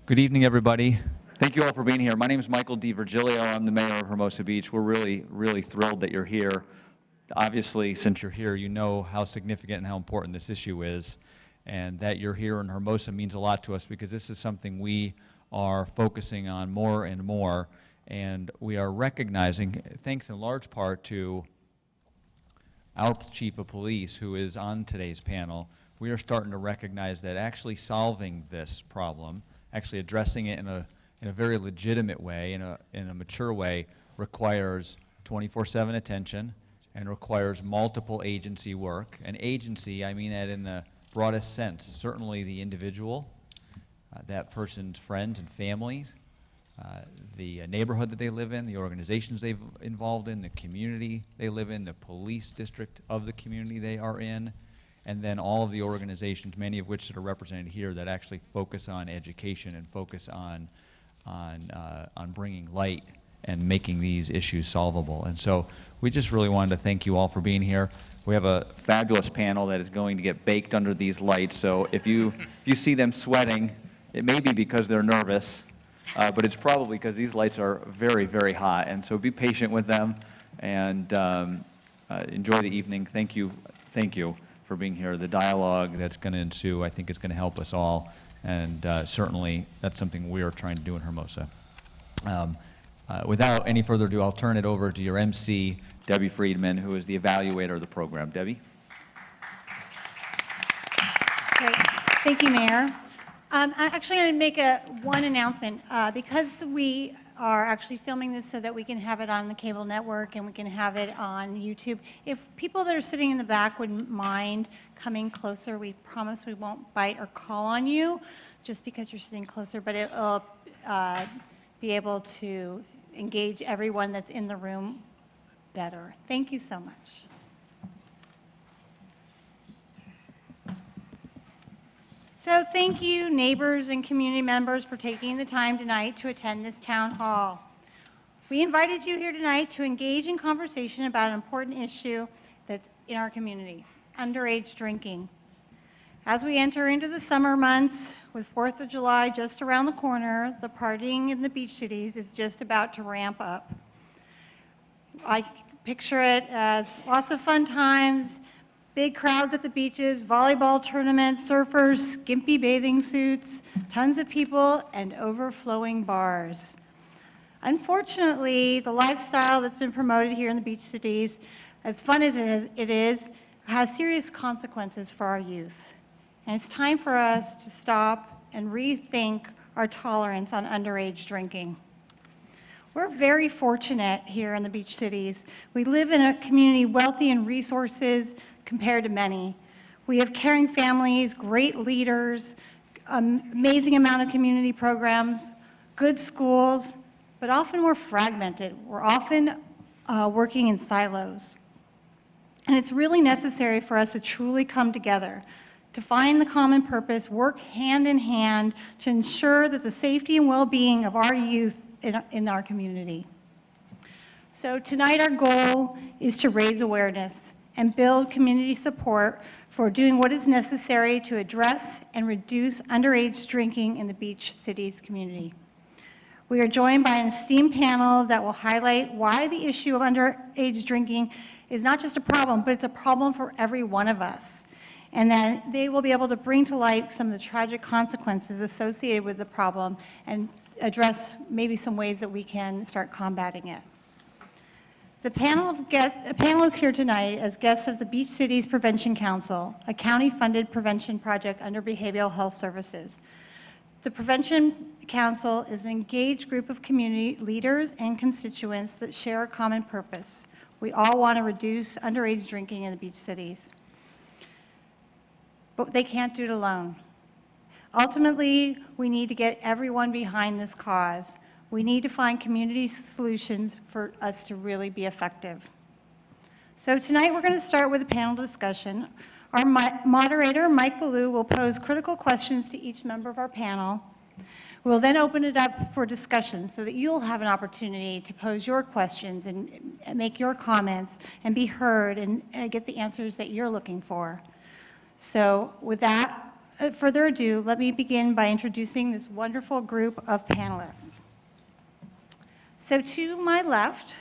Good evening, everybody. Thank you all for being here. My name is Michael DiVirgilio. I'm the mayor of Hermosa Beach. We're really thrilled that you're here. Obviously, since you're here, you know how significant and how important this issue is, and that you're here in Hermosa means a lot to us because this is something we are focusing on more and more, and we are recognizing, thanks in large part to our chief of police, who is on today's panel, we are starting to recognize that actually solving this problem, actually addressing it in a very legitimate way, in a mature way, requires 24/7 attention and requires multiple agency work. And agency, I mean that in the broadest sense. Certainly the individual, that person's friends and families, the neighborhood that they live in, the organizations they've involved in, the community they live in, the police district of the community they are in, and then all of the organizations, many of which that are represented here, that actually focus on education and focus on bringing light and making these issues solvable. And so we just really wanted to thank you all for being here. We have a fabulous panel that is going to get baked under these lights, so if you see them sweating, it may be because they're nervous, but it's probably because these lights are very hot, and so be patient with them and enjoy the evening. Thank you for being here. The dialogue that's going to ensue, I think, is going to help us all, and certainly that's something we are trying to do in Hermosa. Without any further ado, I'll turn it over to your MC, Debbie Friedman, who is the evaluator of the program. Debbie? Great. Thank you, Mayor. I'm actually going to make one announcement. Because we are actually filming this so that we can have it on the cable network and we can have it on YouTube, if people that are sitting in the back wouldn't mind coming closer, we promise we won't bite or call on you just because you're sitting closer, but it will be able to engage everyone that's in the room better. Thank you so much. So thank you, neighbors and community members, for taking the time tonight to attend this town hall. We invited you here tonight to engage in conversation about an important issue that's in our community, underage drinking. As we enter into the summer months, with 4th of July just around the corner, the partying in the beach cities is just about to ramp up. I picture it as lots of fun times, big crowds at the beaches, volleyball tournaments, surfers, skimpy bathing suits, tons of people, and overflowing bars. Unfortunately, the lifestyle that's been promoted here in the beach cities, as fun as it is, has serious consequences for our youth. And it's time for us to stop and rethink our tolerance on underage drinking. We're very fortunate here in the beach cities. We live in a community wealthy in resources compared to many. We have caring families, great leaders, amazing amount of community programs, good schools, but often we're fragmented. We're often working in silos. And it's really necessary for us to truly come together, to find the common purpose, work hand in hand to ensure that the safety and well-being of our youth in our community. So tonight our goal is to raise awareness and build community support for doing what is necessary to address and reduce underage drinking in the beach cities community. We are joined by an esteemed panel that will highlight why the issue of underage drinking is not just a problem, but it's a problem for every one of us. And that they will be able to bring to light some of the tragic consequences associated with the problem and address maybe some ways that we can start combating it. The panel is here tonight as guests of the Beach Cities Prevention Council, a county-funded prevention project under Behavioral Health Services. The Prevention Council is an engaged group of community leaders and constituents that share a common purpose. We all want to reduce underage drinking in the beach cities. But they can't do it alone. Ultimately, we need to get everyone behind this cause. We need to find community solutions for us to really be effective. So tonight we're going to start with a panel discussion. Our moderator, Mike Ballou, will pose critical questions to each member of our panel. We'll then open it up for discussion so that you'll have an opportunity to pose your questions and make your comments and be heard and get the answers that you're looking for. So without further ado, let me begin by introducing this wonderful group of panelists. So to my left,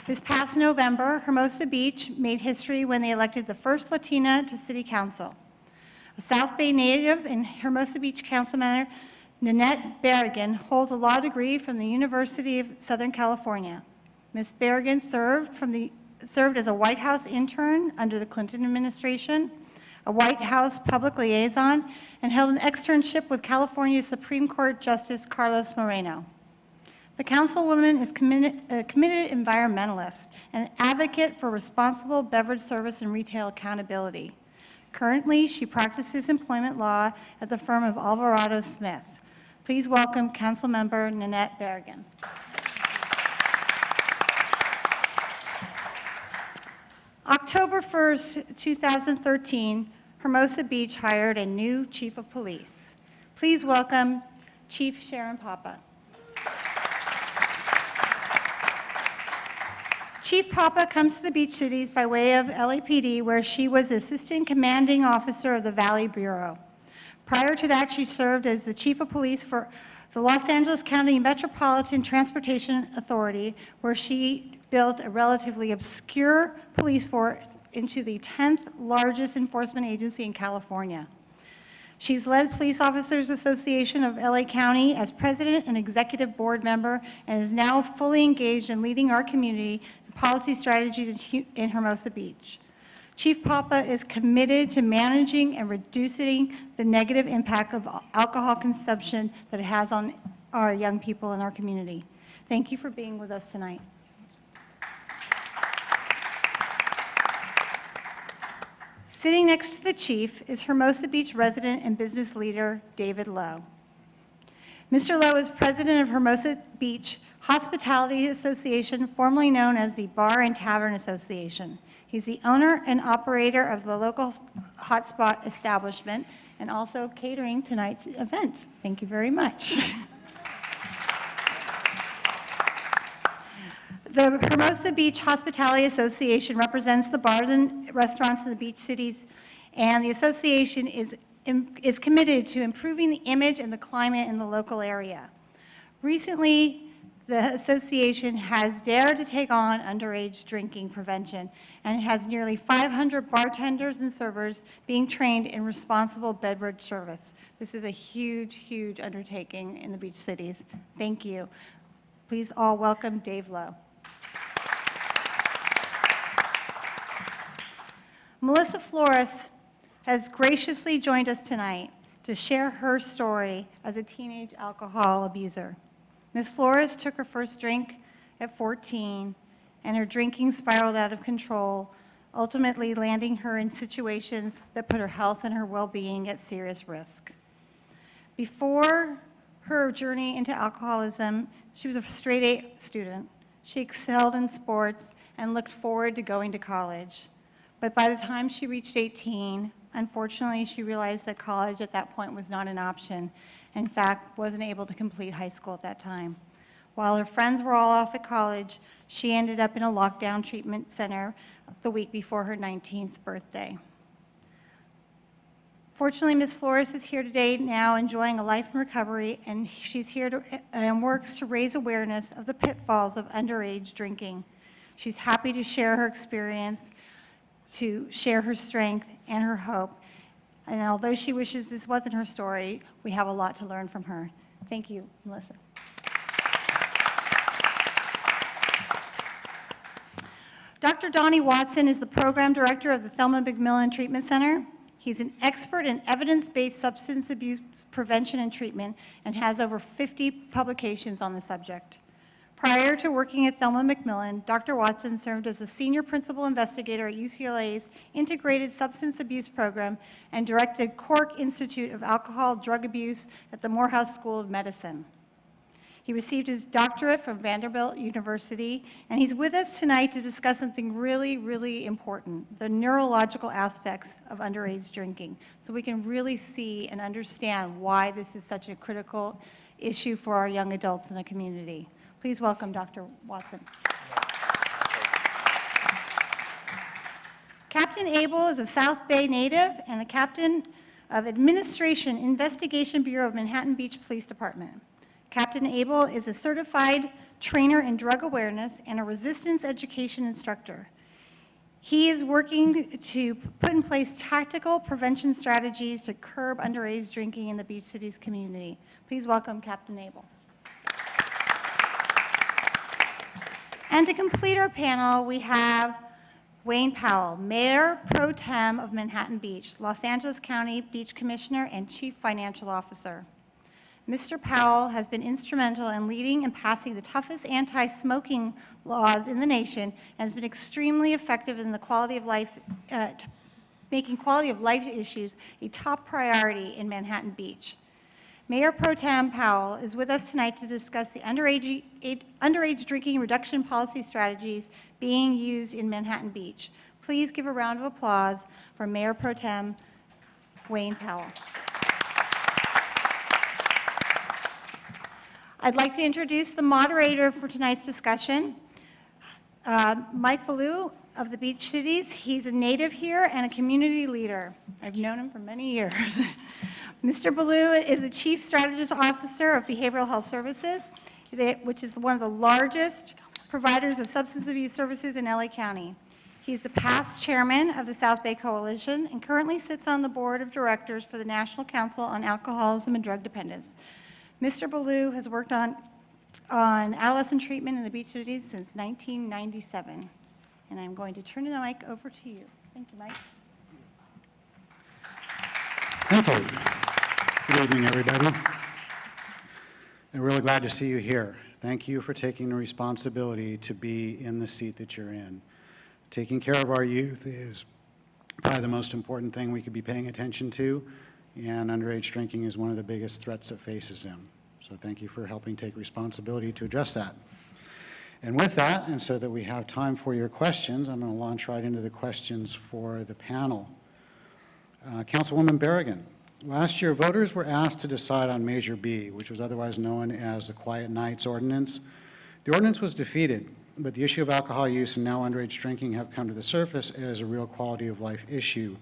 this past November, Hermosa Beach made history when they elected the first Latina to City Council. A South Bay native and Hermosa Beach Councilmember, Nanette Berrigan, holds a law degree from the University of Southern California. Ms. Berrigan served as a White House intern under the Clinton administration, a White House public liaison, and held an externship with California Supreme Court Justice Carlos Moreno. The councilwoman is a committed environmentalist and an advocate for responsible beverage service and retail accountability. Currently, she practices employment law at the firm of Alvarado Smith. Please welcome Councilmember Nanette Berrigan. October 1st, 2013, Hermosa Beach hired a new chief of police. Please welcome Chief Sharon Papa. Chief Papa comes to the Beach Cities by way of LAPD, where she was Assistant Commanding Officer of the Valley Bureau. Prior to that, she served as the Chief of Police for the Los Angeles County Metropolitan Transportation Authority, where she built a relatively obscure police force into the 10th largest enforcement agency in California. She's led Police Officers Association of LA County as president and executive board member, and is now fully engaged in leading our community and policy strategies in Hermosa Beach. Chief Papa is committed to managing and reducing the negative impact of alcohol consumption that it has on our young people in our community. Thank you for being with us tonight. Sitting next to the chief is Hermosa Beach resident and business leader, David Lowe. Mr. Lowe is president of Hermosa Beach Hospitality Association, formerly known as the Bar and Tavern Association. He's the owner and operator of the local hotspot establishment and also catering tonight's event. Thank you very much. The Hermosa Beach Hospitality Association represents the bars and restaurants in the beach cities, and the association is committed to improving the image and the climate in the local area. Recently, the association has dared to take on underage drinking prevention, and it has nearly 500 bartenders and servers being trained in responsible beverage service. This is a huge, huge undertaking in the beach cities. Thank you. Please all welcome Dave Lowe. Melissa Flores has graciously joined us tonight to share her story as a teenage alcohol abuser. Ms. Flores took her first drink at 14, and her drinking spiraled out of control, ultimately landing her in situations that put her health and her well-being at serious risk. Before her journey into alcoholism, she was a straight-A student. She excelled in sports and looked forward to going to college. But by the time she reached 18, unfortunately, she realized that college at that point was not an option. In fact, wasn't able to complete high school at that time. While her friends were all off at college, she ended up in a lockdown treatment center the week before her 19th birthday. Fortunately, Ms. Flores is here today now enjoying a life in recovery, and she's here and works to raise awareness of the pitfalls of underage drinking. She's happy to share her experience, to share her strength and her hope. And although she wishes this wasn't her story, we have a lot to learn from her. Thank you, Melissa. Dr. Donnie Watson is the program director of the Thelma McMillan Treatment Center. He's an expert in evidence-based substance abuse prevention and treatment and has over 50 publications on the subject. Prior to working at Thelma McMillan, Dr. Watson served as a senior principal investigator at UCLA's Integrated Substance Abuse Program and directed Cork Institute of Alcohol Drug Abuse at the Morehouse School of Medicine. He received his doctorate from Vanderbilt University, and he's with us tonight to discuss something really, really important, the neurological aspects of underage drinking, so we can really see and understand why this is such a critical issue for our young adults in the community. Please welcome Dr. Watson. Captain Abel is a South Bay native and the captain of Administration Investigation Bureau of Manhattan Beach Police Department. Captain Abel is a certified trainer in drug awareness and a resistance education instructor. He is working to put in place tactical prevention strategies to curb underage drinking in the Beach Cities community. Please welcome Captain Abel. And to complete our panel, we have Wayne Powell, Mayor Pro Tem of Manhattan Beach, Los Angeles County Beach Commissioner and Chief Financial Officer. Mr. Powell has been instrumental in leading and passing the toughest anti-smoking laws in the nation and has been extremely effective in the quality of life, making quality of life issues a top priority in Manhattan Beach. Mayor Pro Tem Powell is with us tonight to discuss the underage drinking reduction policy strategies being used in Manhattan Beach. Please give a round of applause for Mayor Pro Tem Wayne Powell. I'd like to introduce the moderator for tonight's discussion, Mike Ballou of the Beach Cities. He's a native here and a community leader. I've known him for many years. Mr. Ballou is the Chief Strategist Officer of Behavioral Health Services, which is one of the largest providers of substance abuse services in LA County. He's the past chairman of the South Bay Coalition and currently sits on the board of directors for the National Council on Alcoholism and Drug Dependence. Mr. Ballou has worked on adolescent treatment in the Beach Cities since 1997. And I'm going to turn the mic over to you. Thank you, Mike. Thank you. Good evening, everybody. I'm really glad to see you here. Thank you for taking the responsibility to be in the seat that you're in. Taking care of our youth is probably the most important thing we could be paying attention to, and underage drinking is one of the biggest threats that faces them. So thank you for helping take responsibility to address that. And with that, and so that we have time for your questions, I'm going to launch right into the questions for the panel. Councilwoman Berrigan, last year voters were asked to decide on Measure B, which was otherwise known as the Quiet Nights Ordinance. The ordinance was defeated, but the issue of alcohol use and now underage drinking have come to the surface as a real quality of life issue.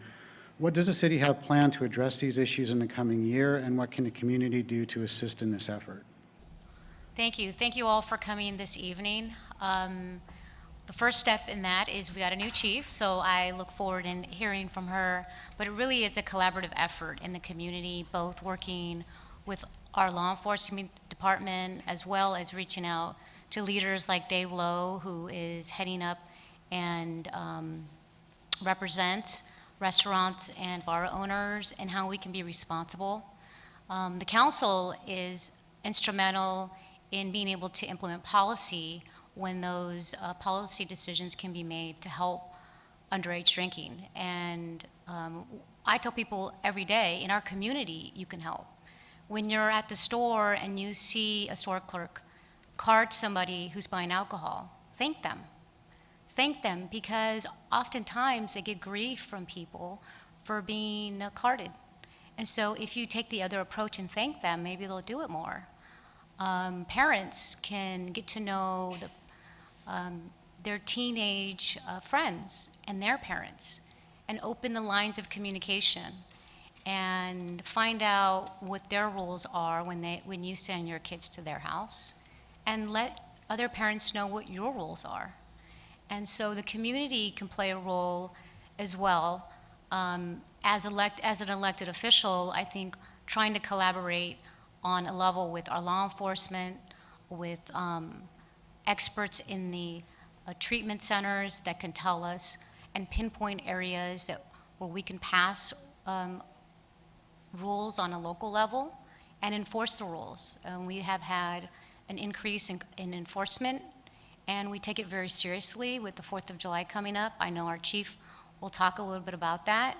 What does the city have planned to address these issues in the coming year, and what can the community do to assist in this effort? Thank you. Thank you all for coming this evening. The first step in that is we got a new chief, so I look forward in hearing from her. But it really is a collaborative effort in the community, both working with our law enforcement department as well as reaching out to leaders like Dave Lowe, who is heading up and represents restaurants and bar owners and how we can be responsible. The council is instrumental in being able to implement policy when those policy decisions can be made to help underage drinking. And I tell people every day, in our community, you can help. When you're at the store and you see a store clerk card somebody who's buying alcohol, thank them. Thank them, because oftentimes they get grief from people for being carded. And so if you take the other approach and thank them, maybe they'll do it more. Parents can get to know their teenage friends and their parents and open the lines of communication and find out what their rules are when you send your kids to their house, and let other parents know what your rules are. And so the community can play a role as well. As an elected official, I think trying to collaborate on a level with our law enforcement, with experts in the treatment centers that can tell us and pinpoint areas where we can pass rules on a local level and enforce the rules. We have had an increase in enforcement, and we take it very seriously with the 4th of July coming up. I know our chief will talk a little bit about that,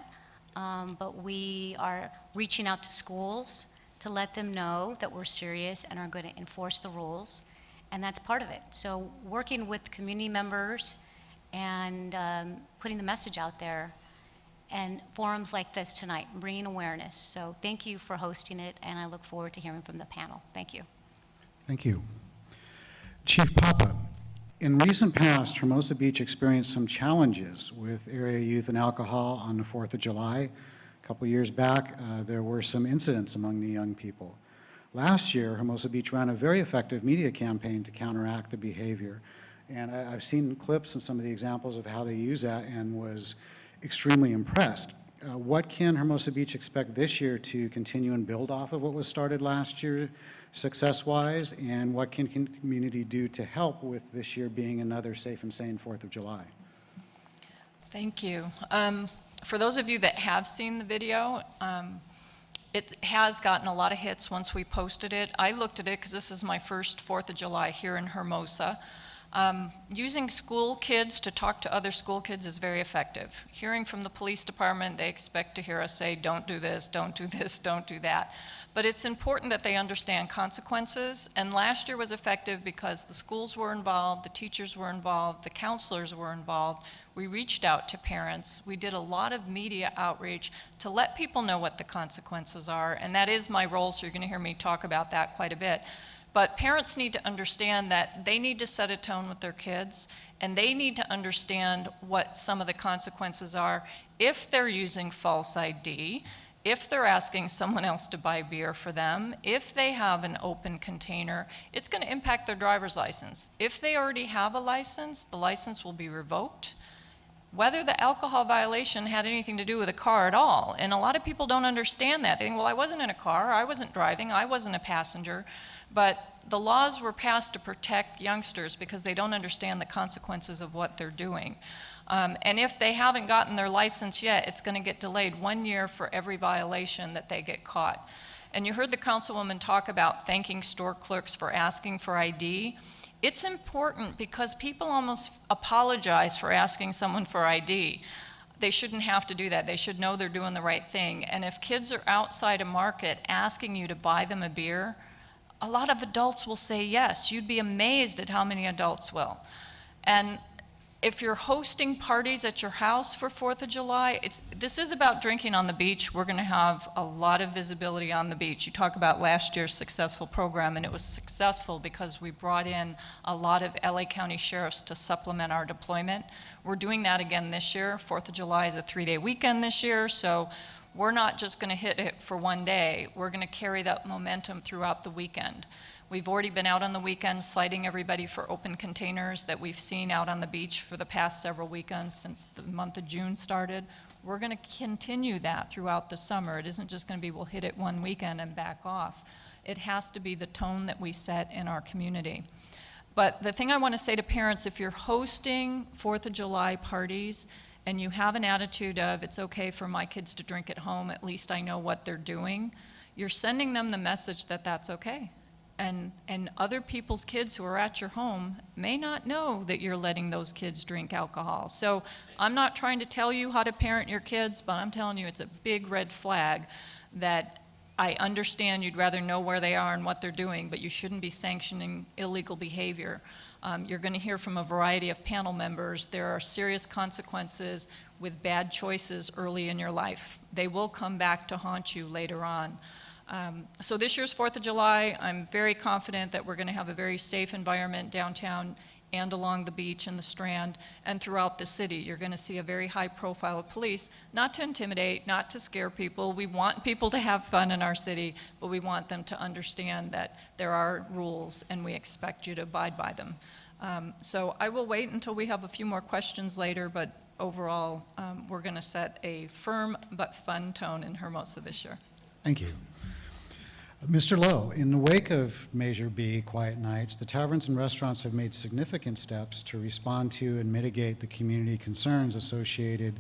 but we are reaching out to schools to let them know that we're serious and are going to enforce the rules, and that's part of it. So working with community members and putting the message out there and forums like this tonight, bringing awareness. So thank you for hosting it, and I look forward to hearing from the panel. Thank you. Thank you. Chief Papa, in recent past, Hermosa Beach experienced some challenges with area youth and alcohol on the 4th of July. A couple years back, there were some incidents among the young people. Last year, Hermosa Beach ran a very effective media campaign to counteract the behavior. And I've seen clips and some of the examples of how they use that and was extremely impressed. What can Hermosa Beach expect this year to continue and build off of what was started last year success-wise? And what can community do to help with this year being another safe and sane 4th of July? Thank you. For those of you that have seen the video, it has gotten a lot of hits once we posted it. I looked at it because this is my first 4th of July here in Hermosa. Using school kids to talk to other school kids is very effective. Hearing from the police department, they expect to hear us say, don't do this, don't do this, don't do that. But it's important that they understand consequences, and last year was effective because the schools were involved, the teachers were involved, the counselors were involved. We reached out to parents. We did a lot of media outreach to let people know what the consequences are, and that is my role, so you're going to hear me talk about that quite a bit. But parents need to understand that they need to set a tone with their kids, and they need to understand what some of the consequences are if they're using false ID, if they're asking someone else to buy beer for them, if they have an open container. It's going to impact their driver's license. If they already have a license, the license will be revoked. Whether the alcohol violation had anything to do with a car at all. And a lot of people don't understand that. They think, well, I wasn't in a car, I wasn't driving, I wasn't a passenger. But the laws were passed to protect youngsters because they don't understand the consequences of what they're doing. And if they haven't gotten their license yet, it's going to get delayed 1 year for every violation that they get caught. And you heard the councilwoman talk about thanking store clerks for asking for ID. It's important because people almost apologize for asking someone for ID. They shouldn't have to do that. They should know they're doing the right thing. And if kids are outside a market asking you to buy them a beer, a lot of adults will say yes. You'd be amazed at how many adults will. And if you're hosting parties at your house for 4th of July, this is about drinking on the beach. We're going to have a lot of visibility on the beach. You talk about last year's successful program, and it was successful because we brought in a lot of LA County sheriffs to supplement our deployment. We're doing that again this year. 4th of July is a 3-day weekend this year, so we're not just going to hit it for 1 day. We're going to carry that momentum throughout the weekend. We've already been out on the weekends citing everybody for open containers that we've seen out on the beach for the past several weekends since the month of June started. We're going to continue that throughout the summer. It isn't just going to be we'll hit it 1 weekend and back off. It has to be the tone that we set in our community. But the thing I want to say to parents, if you're hosting 4th of July parties and you have an attitude of it's okay for my kids to drink at home, at least I know what they're doing, you're sending them the message that that's okay. And other people's kids who are at your home may not know that you're letting those kids drink alcohol. So I'm not trying to tell you how to parent your kids, but I'm telling you it's a big red flag that I understand you'd rather know where they are and what they're doing, but you shouldn't be sanctioning illegal behavior. You're going to hear from a variety of panel members. There are serious consequences with bad choices early in your life. They will come back to haunt you later on. So this year's 4th of July, I'm very confident that we're going to have a very safe environment downtown and along the beach and the Strand and throughout the city. You're going to see a very high profile of police, not to intimidate, not to scare people. We want people to have fun in our city, but we want them to understand that there are rules and we expect you to abide by them. So I will wait until we have a few more questions later, but overall, we're going to set a firm but fun tone in Hermosa this year. Thank you. Mr. Lowe, in the wake of Measure B, Quiet Nights, the taverns and restaurants have made significant steps to respond to and mitigate the community concerns associated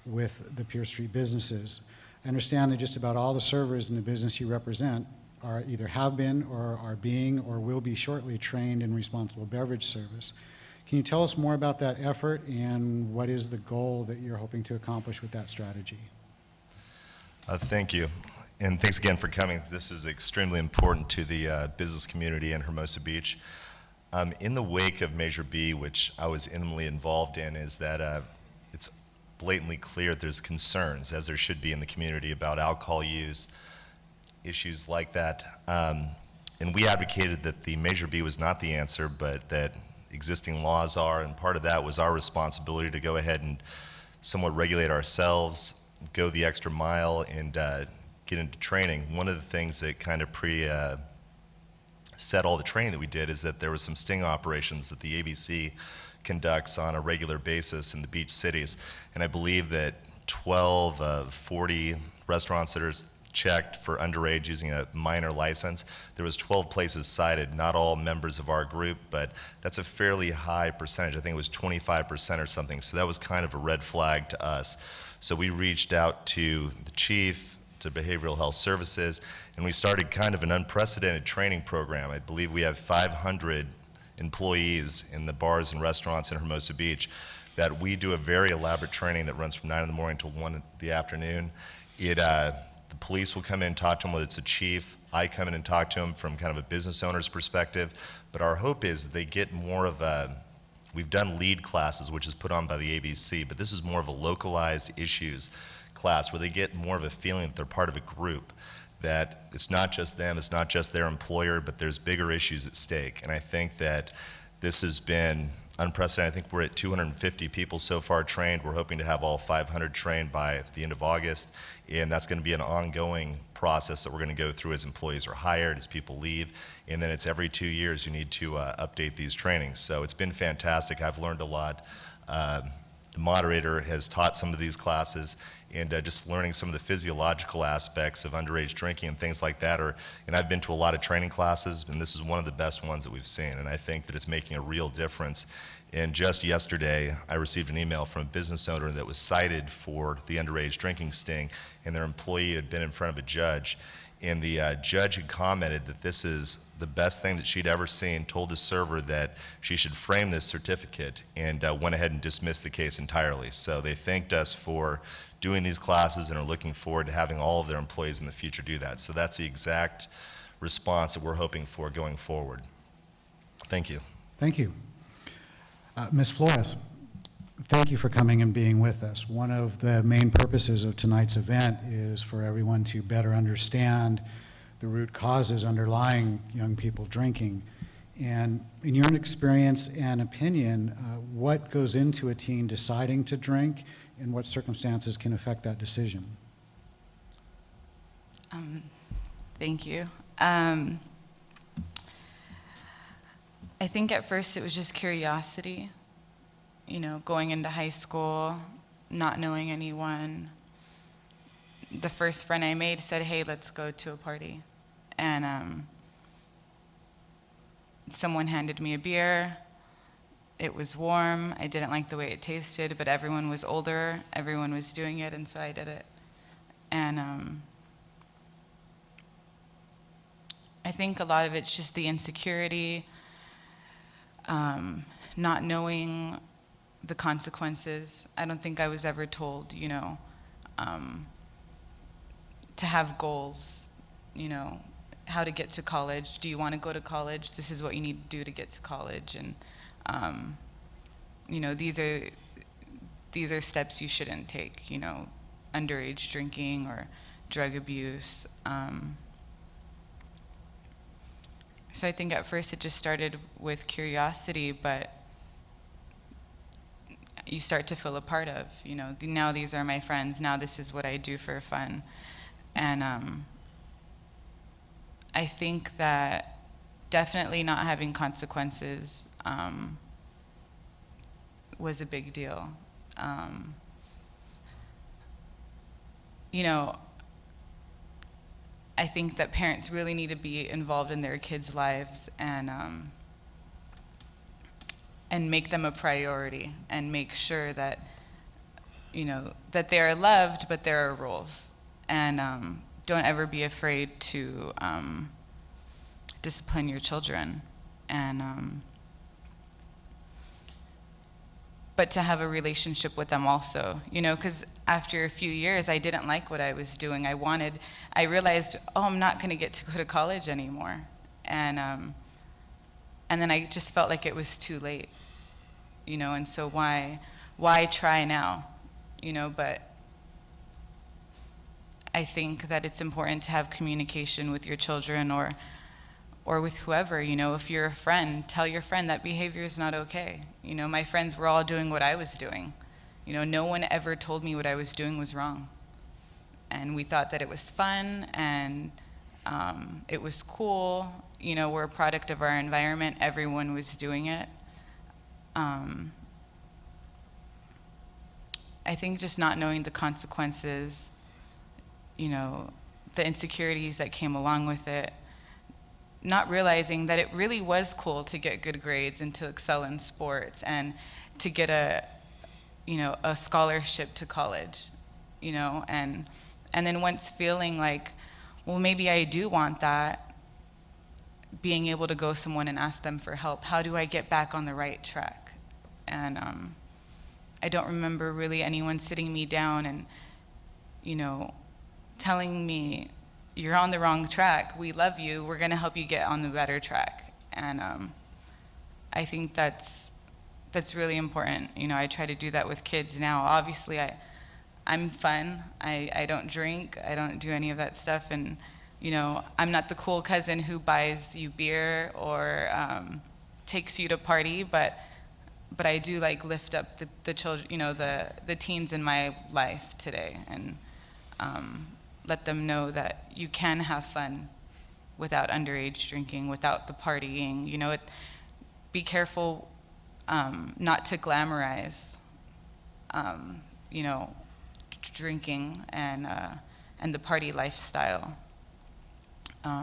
with the Pier Street businesses. I understand that just about all the servers in the business you represent are either have been or are being or will be shortly trained in responsible beverage service. Can you tell us more about that effort and what is the goal that you're hoping to accomplish with that strategy? Thank you. And thanks again for coming. This is extremely important to the business community in Hermosa Beach. In the wake of Measure B, which I was intimately involved in, is that it's blatantly clear that there's concerns, as there should be in the community, about alcohol use, issues like that. And we advocated that the Measure B was not the answer, but that existing laws are, and part of that was our responsibility to go ahead and somewhat regulate ourselves, go the extra mile, and get into training. One of the things that kind of set all the training that we did is that there was some sting operations that the ABC conducts on a regular basis in the beach cities. And I believe that 12 of 40 restaurants that are checked for underage using a minor license, there was 12 places cited, not all members of our group, but that's a fairly high percentage. I think it was 25% or something. So that was kind of a red flag to us. So we reached out to the chief, to Behavioral Health Services, and we started kind of an unprecedented training program. I believe we have 500 employees in the bars and restaurants in Hermosa Beach that we do a very elaborate training that runs from 9 in the morning to 1 in the afternoon. The police will come in and talk to them, whether it's a chief. I come in and talk to them from kind of a business owner's perspective. But our hope is they get more of we've done lead classes, which is put on by the ABC, but this is more of a localized issues class where they get more of a feeling that they're part of a group, that it's not just them, it's not just their employer, but there's bigger issues at stake. And I think that this has been unprecedented. I think we're at 250 people so far trained. We're hoping to have all 500 trained by the end of August, and that's going to be an ongoing process that we're going to go through as employees are hired, as people leave, and then it's every 2 years you need to update these trainings. So it's been fantastic. I've learned a lot. The moderator has taught some of these classes, and just learning some of the physiological aspects of underage drinking and things like that. And I've been to a lot of training classes, and this is one of the best ones that we've seen, and I think that it's making a real difference. And just yesterday, I received an email from a business owner that was cited for the underage drinking sting, and their employee had been in front of a judge. And the judge had commented that this is the best thing that she'd ever seen, told the server that she should frame this certificate, and went ahead and dismissed the case entirely. So they thanked us for doing these classes and are looking forward to having all of their employees in the future do that. So that's the exact response that we're hoping for going forward. Thank you. Thank you. Ms. Flores, thank you for coming and being with us. One of the main purposes of tonight's event is for everyone to better understand the root causes underlying young people drinking. And in your experience and opinion, what goes into a teen deciding to drink, and what circumstances can affect that decision? Thank you. I think at first it was just curiosity, you know, going into high school, not knowing anyone. The first friend I made said, hey, let's go to a party. And someone handed me a beer. It was warm. I didn't like the way it tasted, but everyone was older. Everyone was doing it, and so I did it. And I think a lot of it's just the insecurity, not knowing the consequences. I don't think I was ever told, you know, to have goals, you know, how to get to college. Do you want to go to college? This is what you need to do to get to college. And you know, these are steps you shouldn't take, you know, underage drinking or drug abuse. So I think at first it just started with curiosity, but you start to feel a part of, you know, now these are my friends, now this is what I do for fun. And I think that definitely not having consequences was a big deal. You know, I think that parents really need to be involved in their kids' lives and make them a priority and make sure that, you know, that they are loved, but there are rules. And don't ever be afraid to discipline your children. And but to have a relationship with them also, you know, because after a few years, I didn't like what I was doing. I realized, oh, I'm not going to get to go to college anymore. And then I just felt like it was too late, you know, and so why try now? you know, but I think that it's important to have communication with your children or with whoever, you know. If you're a friend, tell your friend that behavior is not okay. You know, my friends were all doing what I was doing. You know, no one ever told me what I was doing was wrong. And we thought that it was fun and it was cool. You know, we're a product of our environment. Everyone was doing it. I think just not knowing the consequences, you know, the insecurities that came along with it, not realizing that it really was cool to get good grades and to excel in sports and to get a scholarship to college, you know, and then once feeling like, well, maybe I do want that, being able to go someone and ask them for help. How do I get back on the right track? And I don't remember really anyone sitting me down and, you know, telling me, you're on the wrong track, we love you, we're gonna help you get on the better track. And I think that's really important. You know, I try to do that with kids now. Obviously, I'm fun, I don't drink, I don't do any of that stuff, and you know, I'm not the cool cousin who buys you beer or takes you to party, but I do like lift up the children, you know, the teens in my life today, and let them know that you can have fun without underage drinking, without the partying. You know, be careful not to glamorize, you know, drinking and the party lifestyle. But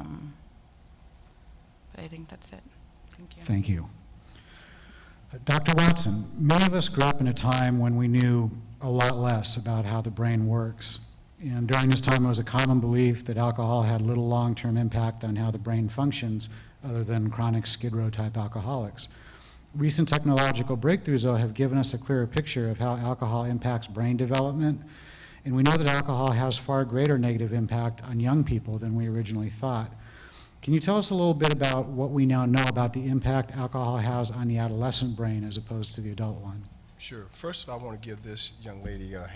I think that's it. Thank you. Thank you. Dr. Watson, many of us grew up in a time when we knew a lot less about how the brain works. And during this time, it was a common belief that alcohol had little long-term impact on how the brain functions, other than chronic Skid Row-type alcoholics. Recent technological breakthroughs, though, have given us a clearer picture of how alcohol impacts brain development. And we know that alcohol has far greater negative impact on young people than we originally thought. Can you tell us a little bit about what we now know about the impact alcohol has on the adolescent brain as opposed to the adult one? Sure. First of all, I want to give this young lady a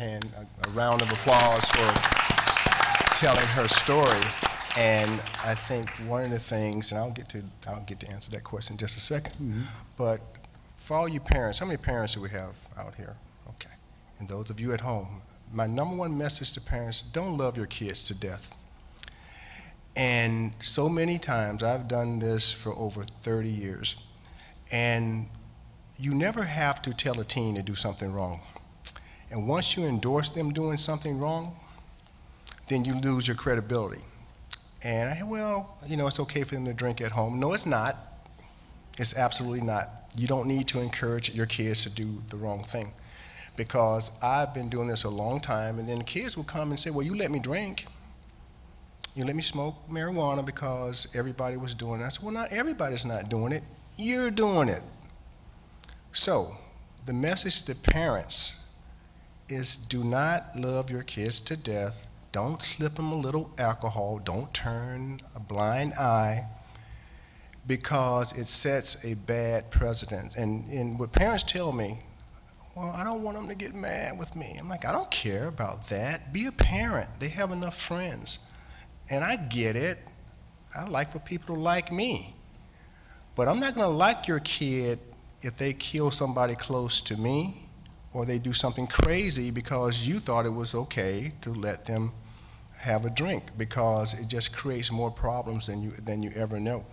round of applause for telling her story. And I think one of the things, and I'll get to answer that question in just a second, but for all you parents, how many parents do we have out here? Okay. And those of you at home, my number one message to parents, don't love your kids to death. And so many times, I've done this for over 30 years, and you never have to tell a teen to do something wrong. And once you endorse them doing something wrong, then you lose your credibility. And well, you know, it's okay for them to drink at home. No, it's not. It's absolutely not. You don't need to encourage your kids to do the wrong thing. Because I've been doing this a long time, and then the kids will come and say, well, you let me drink. You let me smoke marijuana because everybody was doing it. I said, well, not everybody's not doing it. You're doing it. So the message to parents is do not love your kids to death. Don't slip them a little alcohol. Don't turn a blind eye, because it sets a bad precedent. And what parents tell me, well, I don't want them to get mad with me. I'm like, I don't care about that. Be a parent. They have enough friends. And I get it. I like for people to like me. But I'm not going to like your kid if they kill somebody close to me or they do something crazy because you thought it was okay to let them have a drink, because it just creates more problems than you ever know.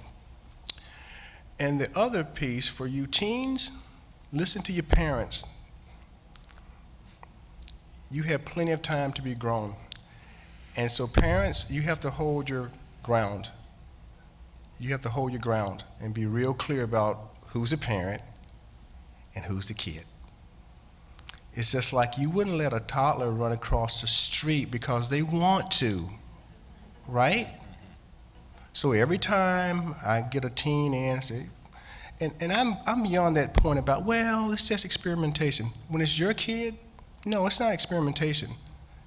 And the other piece for you teens, listen to your parents. You have plenty of time to be grown. And so parents, you have to hold your ground. You have to hold your ground and be real clear about who's the parent and who's the kid. It's just like you wouldn't let a toddler run across the street because they want to, right? So every time I get a teen in, and I'm beyond that point about, well, it's just experimentation. When it's your kid, no, it's not experimentation.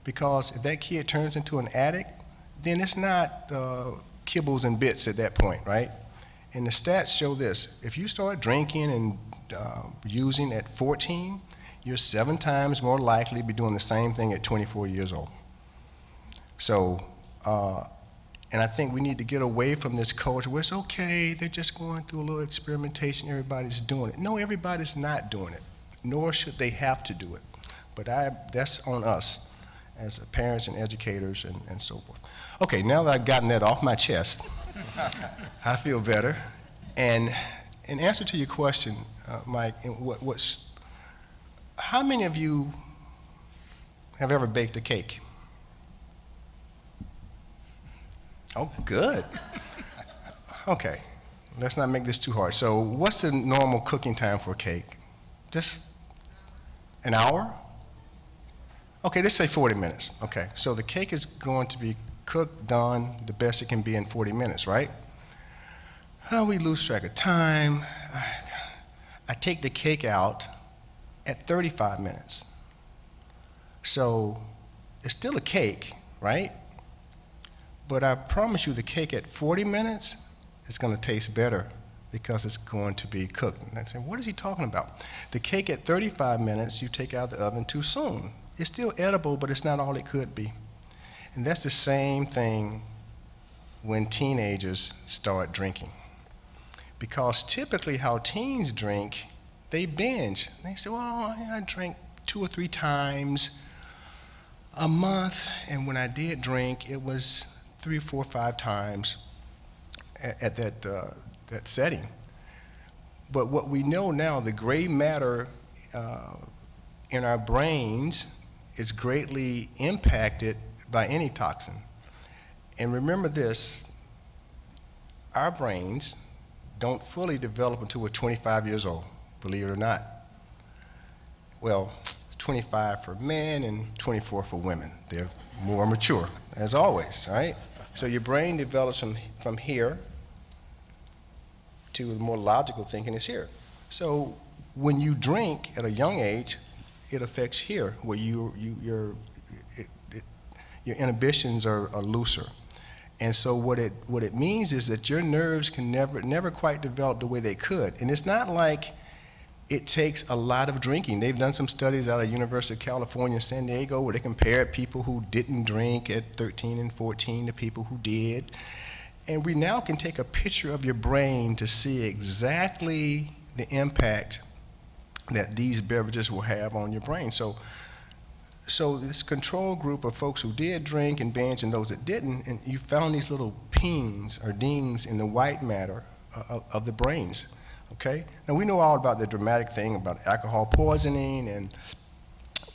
Because if that kid turns into an addict, then it's not kibbles and bits at that point, right? And the stats show this. If you start drinking and using at 14, you're 7 times more likely to be doing the same thing at 24 years old. So, and I think we need to get away from this culture where it's okay, they're just going through a little experimentation, everybody's doing it. No, everybody's not doing it, nor should they have to do it. But that's on us as parents and educators and so forth. Okay, now that I've gotten that off my chest, I feel better. And in answer to your question, Mike, how many of you have ever baked a cake? Oh, good. Okay, let's not make this too hard. So what's the normal cooking time for a cake? Just an hour? Okay, let's say 40 minutes. Okay, so the cake is going to be cooked, done, the best it can be in 40 minutes, right? Oh, we lose track of time. I take the cake out at 35 minutes. So it's still a cake, right? But I promise you the cake at 40 minutes is going to taste better because it's going to be cooked. And I say, what is he talking about? The cake at 35 minutes, you take out the oven too soon. It's still edible, but it's not all it could be. And that's the same thing when teenagers start drinking. Because typically how teens drink, they binge. They say, well, I drank 2 or 3 times a month, and when I did drink, it was 3, 4, 5 times at that setting. But what we know now, the gray matter in our brains is greatly impacted by any toxin. And remember this, our brains don't fully develop until we're 25 years old, believe it or not. Well, 25 for men and 24 for women. They're more mature, as always, right? So your brain develops from here to the more logical thinking is here. So when you drink at a young age, it affects here, where your inhibitions are looser. And so what it means is that your nerves can never quite develop the way they could. And it's not like it takes a lot of drinking. They've done some studies out of University of California, San Diego, where they compared people who didn't drink at 13 and 14 to people who did. And we now can take a picture of your brain to see exactly the impact that these beverages will have on your brain. So this control group of folks who did drink and binge and those that didn't, and you found these little pings or dings in the white matter of the brains, okay? Now we know all about the dramatic thing about alcohol poisoning, and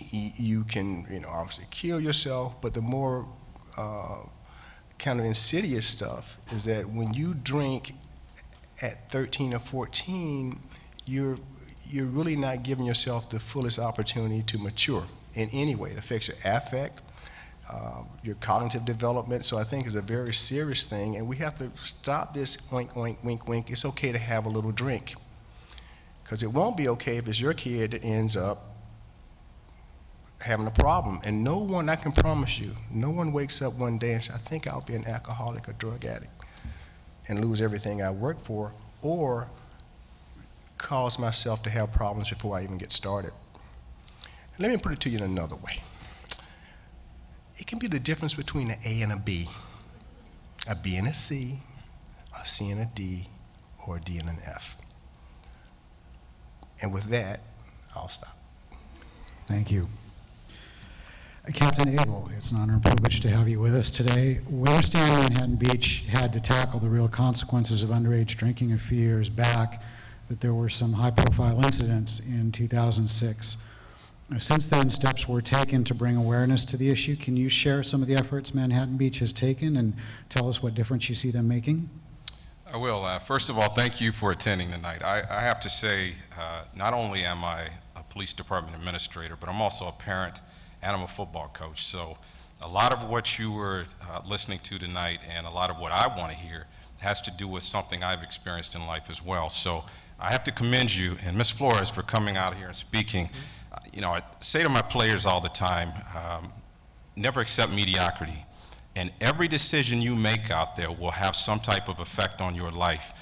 you can, obviously kill yourself, but the more kind of insidious stuff is that when you drink at 13 or 14, you're really not giving yourself the fullest opportunity to mature in any way. It affects your affect, your cognitive development. So I think it's a very serious thing, and we have to stop this oink, oink, wink, wink. It's okay to have a little drink, because it won't be okay if it's your kid that ends up having a problem. And no one, I can promise you, no one wakes up one day and says, I think I'll be an alcoholic or drug addict and lose everything I work for, or cause myself to have problems before I even get started. Let me put it to you in another way. It can be the difference between an A and a B and a C, a C and a D, or a D and an F. And with that, I'll stop. Thank you. Captain Abel, it's an honor and privilege to have you with us today. We understand Manhattan Beach had to tackle the real consequences of underage drinking a few years back, that there were some high-profile incidents in 2006. Since then, steps were taken to bring awareness to the issue. Can you share some of the efforts Manhattan Beach has taken and tell us what difference you see them making? I will. First of all, thank you for attending tonight. I have to say, not only am I a police department administrator, but I'm also a parent and I'm a football coach. So a lot of what you were listening to tonight and a lot of what I want to hear has to do with something I've experienced in life as well. So I have to commend you and Ms. Flores for coming out here and speaking. I say to my players all the time, never accept mediocrity. And every decision you make out there will have some type of effect on your life.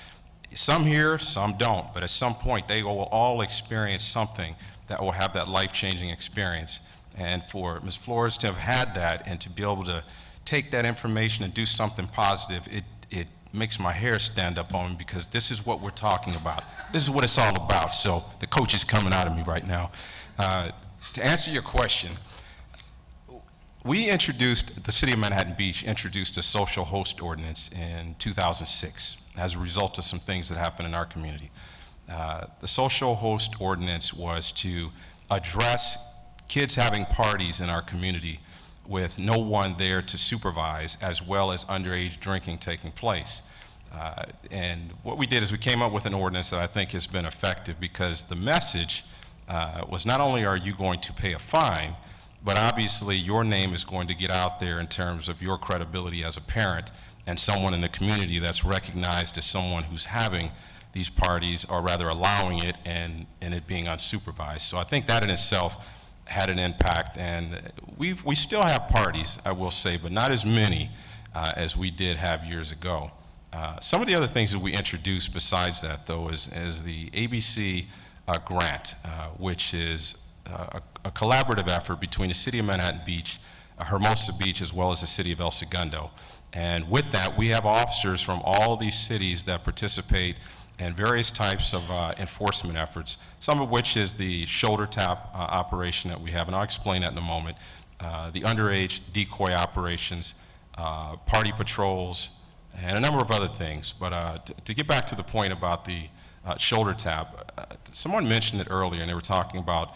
Some hear, some don't, but at some point they will all experience something that will have that life-changing experience. And for Ms. Flores to have had that and to be able to take that information and do something positive, it makes my hair stand up on me, because this is what we're talking about. This is what it's all about. So the coach is coming out of me right now. To answer your question, the City of Manhattan Beach introduced a social host ordinance in 2006 as a result of some things that happened in our community. The social host ordinance was to address kids having parties in our community with no one there to supervise, as well as underage drinking taking place. And what we did is we came up with an ordinance that I think has been effective, because the message was not only are you going to pay a fine, but obviously your name is going to get out there in terms of your credibility as a parent and someone in the community that's recognized as someone who's having these parties, or rather allowing it, and it being unsupervised. So I think that in itself had an impact, and we still have parties, I will say, but not as many as we did have years ago. Some of the other things that we introduced besides that, though, is the ABC grant, which is a collaborative effort between the City of Manhattan Beach, Hermosa Beach, as well as the City of El Segundo. And with that, we have officers from all these cities that participate in various types of enforcement efforts, some of which is the shoulder tap operation that we have, and I'll explain that in a moment, the underage decoy operations, party patrols, and a number of other things. But to get back to the point about the shoulder tap, someone mentioned it earlier, and they were talking about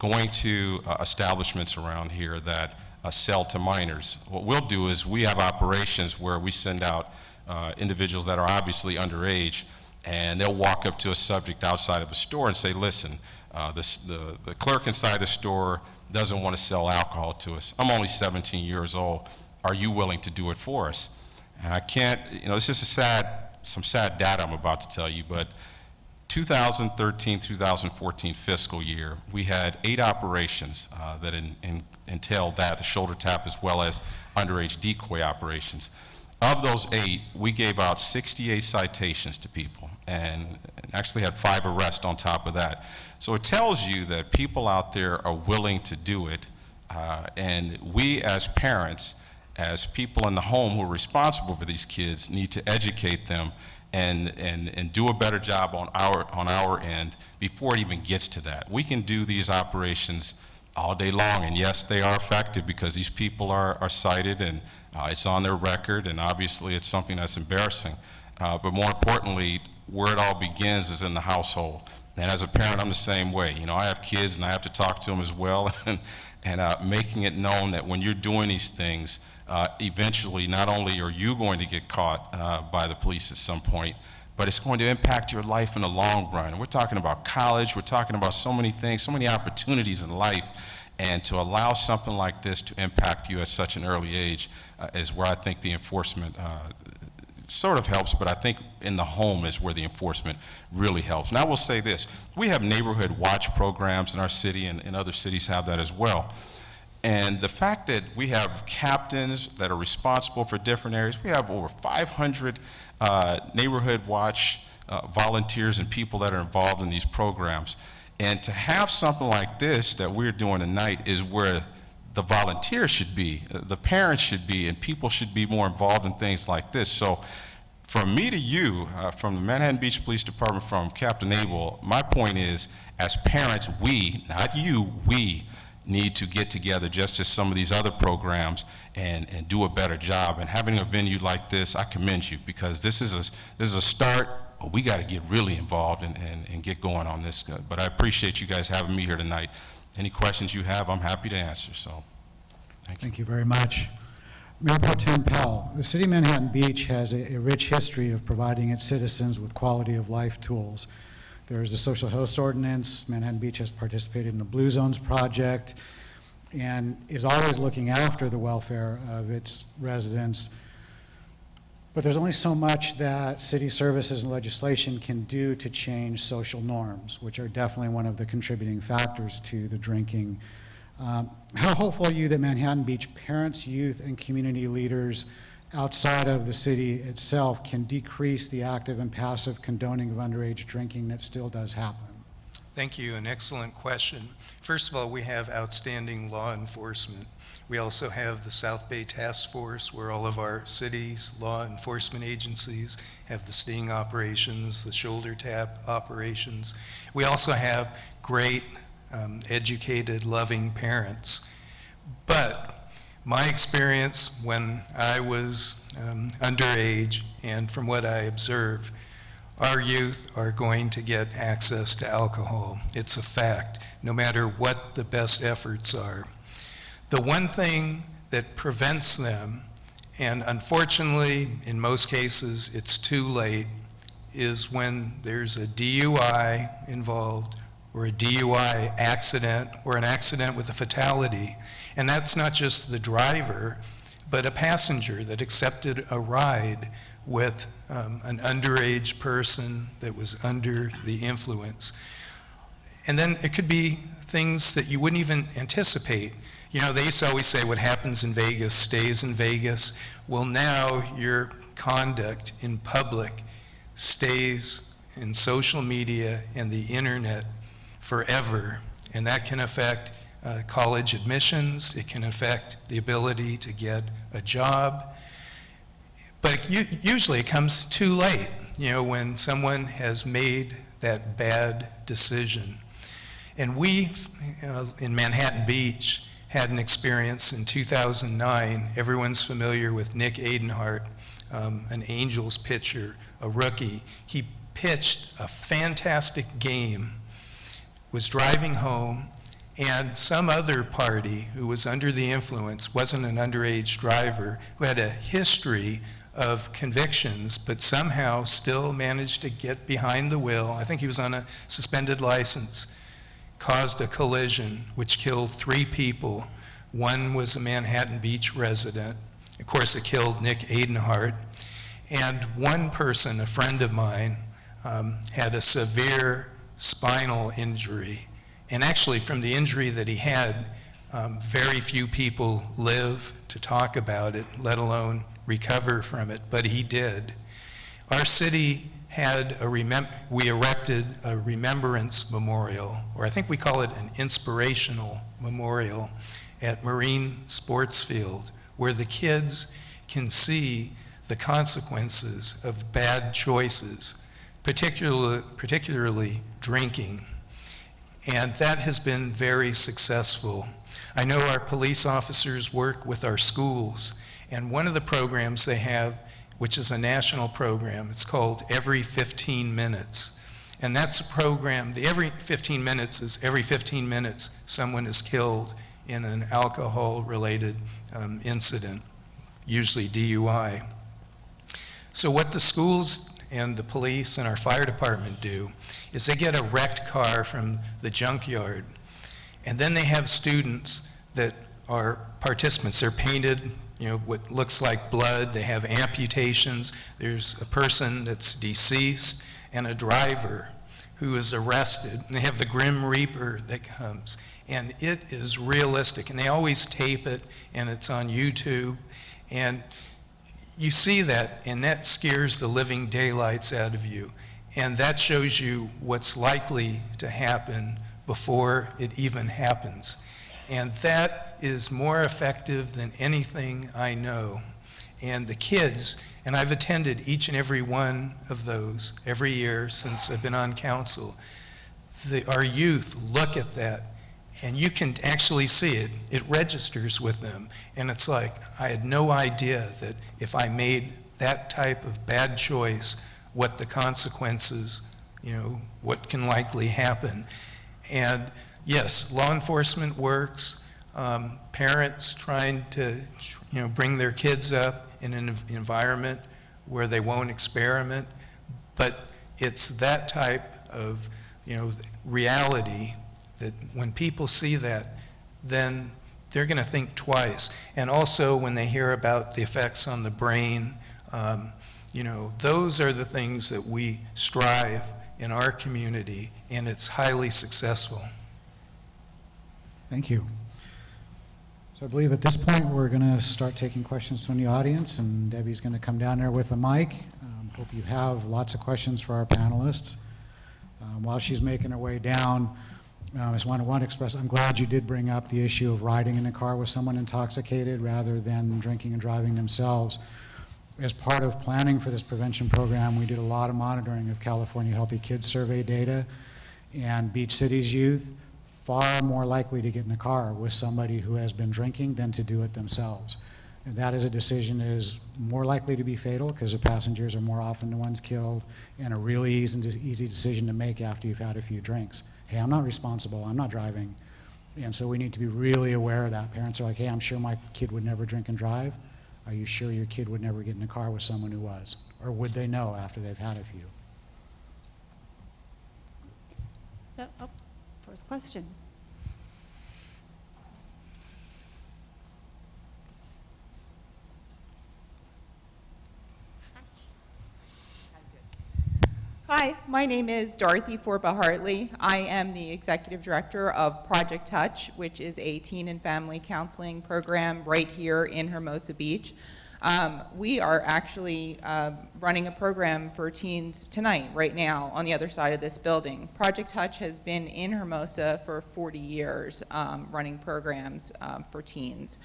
going to establishments around here that sell to minors. What we'll do is we have operations where we send out individuals that are obviously underage, and they'll walk up to a subject outside of a store and say, listen, the clerk inside the store doesn't want to sell alcohol to us. I'm only 17 years old. Are you willing to do it for us? And I can't, this is some sad data I'm about to tell you, but 2013-2014 fiscal year, we had 8 operations that entailed that, the shoulder tap as well as underage decoy operations. Of those 8, we gave out 68 citations to people, and actually had 5 arrests on top of that. So it tells you that people out there are willing to do it, and we as parents, as people in the home who are responsible for these kids, need to educate them and do a better job on our end before it even gets to that. We can do these operations all day long, and yes, they are effective because these people are cited, and it's on their record, and obviously it's something that's embarrassing. But more importantly, where it all begins is in the household. And as a parent, I'm the same way. I have kids, and I have to talk to them as well, and making it known that when you're doing these things, eventually not only are you going to get caught by the police at some point, but it's going to impact your life in the long run. We're talking about college, we're talking about so many things, so many opportunities in life, and to allow something like this to impact you at such an early age is where I think the enforcement sort of helps, but I think in the home is where the enforcement really helps. And I will say this, we have neighborhood watch programs in our city, and other cities have that as well. And the fact that we have captains that are responsible for different areas, we have over 500 neighborhood watch volunteers and people that are involved in these programs. And to have something like this that we're doing tonight is where the volunteers should be, the parents should be, and people should be more involved in things like this. So from me to you, from the Manhattan Beach Police Department, from Captain Abel, my point is, as parents, we, not you, we need to get together just as some of these other programs and do a better job. And having a venue like this, I commend you, because this is a start, but we got to get really involved and get going on this. But I appreciate you guys having me here tonight. Any questions you have, I'm happy to answer. So, thank you very much. Mayor Pro Tem Powell, the City of Manhattan Beach has a rich history of providing its citizens with quality of life tools. There's the social host ordinance. Manhattan Beach has participated in the Blue Zones project and is always looking after the welfare of its residents. But there's only so much that city services and legislation can do to change social norms, which are definitely one of the contributing factors to the drinking. How hopeful are you that Manhattan Beach parents, youth, and community leaders outside of the city itself can decrease the active and passive condoning of underage drinking that still does happen? Thank you, an excellent question. First of all, we have outstanding law enforcement. We also have the South Bay Task Force, where all of our cities, law enforcement agencies have the sting operations, the shoulder tap operations. We also have great, educated, loving parents. But my experience when I was underage, and from what I observed, our youth are going to get access to alcohol. It's a fact, no matter what the best efforts are. The one thing that prevents them, and unfortunately, in most cases, it's too late, is when there's a DUI involved, or a DUI accident, or an accident with a fatality. And that's not just the driver, but a passenger that accepted a ride with an underage person that was under the influence. And then it could be things that you wouldn't even anticipate. You know, they used to always say what happens in Vegas stays in Vegas. Well, now your conduct in public stays in social media and the internet forever. And that can affect college admissions. It can affect the ability to get a job. But usually it comes too late, you know, when someone has made that bad decision. And we, in Manhattan Beach, had an experience in 2009. Everyone's familiar with Nick Adenhart, an Angels pitcher, a rookie. He pitched a fantastic game, was driving home, and some other party who was under the influence, wasn't an underage driver, who had a history of convictions, but somehow still managed to get behind the wheel. I think he was on a suspended license, caused a collision which killed 3 people. One was a Manhattan Beach resident. Of course, it killed Nick Adenhart. And one person, a friend of mine, had a severe spinal injury. And actually, from the injury that he had, very few people live to talk about it, let alone recover from it, but he did. Our city had we erected a remembrance memorial, or I think we call it an inspirational memorial, at Marine Sports Field, where the kids can see the consequences of bad choices, particularly drinking. And that has been very successful. I know our police officers work with our schools, and one of the programs they have, which is a national program, it's called Every 15 Minutes. And that's a program, the every 15 minutes is every 15 minutes someone is killed in an alcohol-related incident, usually DUI. So what the schools and the police and our fire department do is they get a wrecked car from the junkyard, and then they have students that are participants. They're painted, you know, what looks like blood. They have amputations. There's a person that's deceased and a driver who is arrested. And they have the Grim Reaper that comes. And it is realistic. And they always tape it, and it's on YouTube. And you see that, and that scares the living daylights out of you. And that shows you what's likely to happen before it even happens. And that is more effective than anything I know. And the kids, and I've attended each and every one of those every year since I've been on council, our youth look at that, and you can actually see it. It registers with them. And it's like, I had no idea that if I made that type of bad choice, what the consequences, you know, what can likely happen. And yes, law enforcement works, parents trying to, you know, bring their kids up in an environment where they won't experiment, but it's that type of, you know, reality that when people see that, then they're going to think twice. And also when they hear about the effects on the brain, you know, those are the things that we strive in our community, and it's highly successful. Thank you. So I believe at this point we're going to start taking questions from the audience, and Debbie's going to come down there with a mic. Hope you have lots of questions for our panelists. While she's making her way down, I just want to express, I'm glad you did bring up the issue of riding in a car with someone intoxicated rather than drinking and driving themselves. As part of planning for this prevention program, we did a lot of monitoring of California Healthy Kids Survey data, and Beach City's youth far more likely to get in a car with somebody who has been drinking than to do it themselves. And that is a decision that is more likely to be fatal because the passengers are more often the ones killed, and a really easy decision to make after you've had a few drinks. Hey, I'm not responsible, I'm not driving. And so we need to be really aware of that. Parents are like, hey, I'm sure my kid would never drink and drive. Are you sure your kid would never get in a car with someone who was? Or would they know after they've had a few? So, first question. Hi, my name is Dorothy Forba-Hartley. I am the Executive Director of Project Touch, which is a teen and family counseling program right here in Hermosa Beach. We are actually running a program for teens tonight, right now, on the other side of this building. Project Touch has been in Hermosa for 40 years, running programs for teens.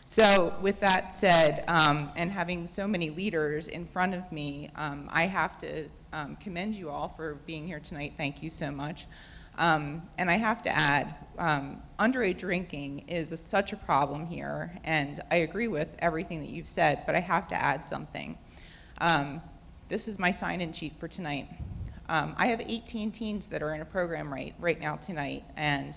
So with that said, and having so many leaders in front of me, I have to commend you all for being here tonight. Thank you so much. And I have to add, underage drinking is such a problem here, and I agree with everything that you've said, but I have to add something. This is my sign-in sheet for tonight. I have 18 teens that are in a program right now tonight, and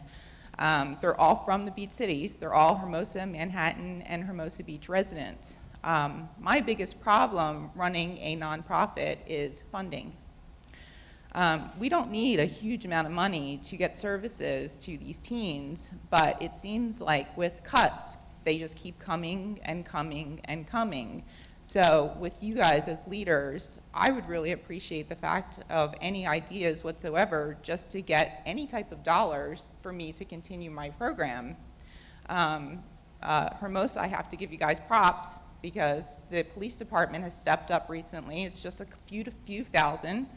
they're all from the beach cities. They're all Hermosa, Manhattan, and Hermosa Beach residents. My biggest problem running a nonprofit is funding. We don't need a huge amount of money to get services to these teens, but it seems like with cuts, they just keep coming and coming and coming. So with you guys as leaders, I would really appreciate the fact of any ideas whatsoever just to get any type of dollars for me to continue my program. Hermosa, I have to give you guys props because the police department has stepped up recently. It's just a few thousand,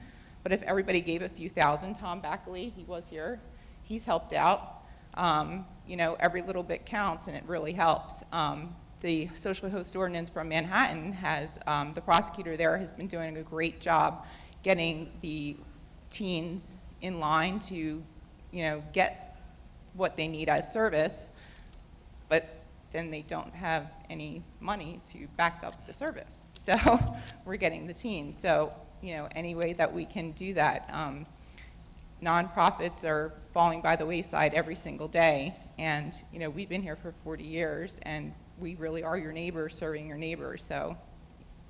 but if everybody gave a few thousand, Tom Backley, he was here, he's helped out. You know, every little bit counts and it really helps. The social host ordinance from Manhattan has, the prosecutor there has been doing a great job getting the teens in line to, you know, get what they need as service, but then they don't have any money to back up the service. So we're getting the teens. So, you know, any way that we can do that. Nonprofits are falling by the wayside every single day. And, you know, we've been here for 40 years and we really are your neighbors, serving your neighbors. So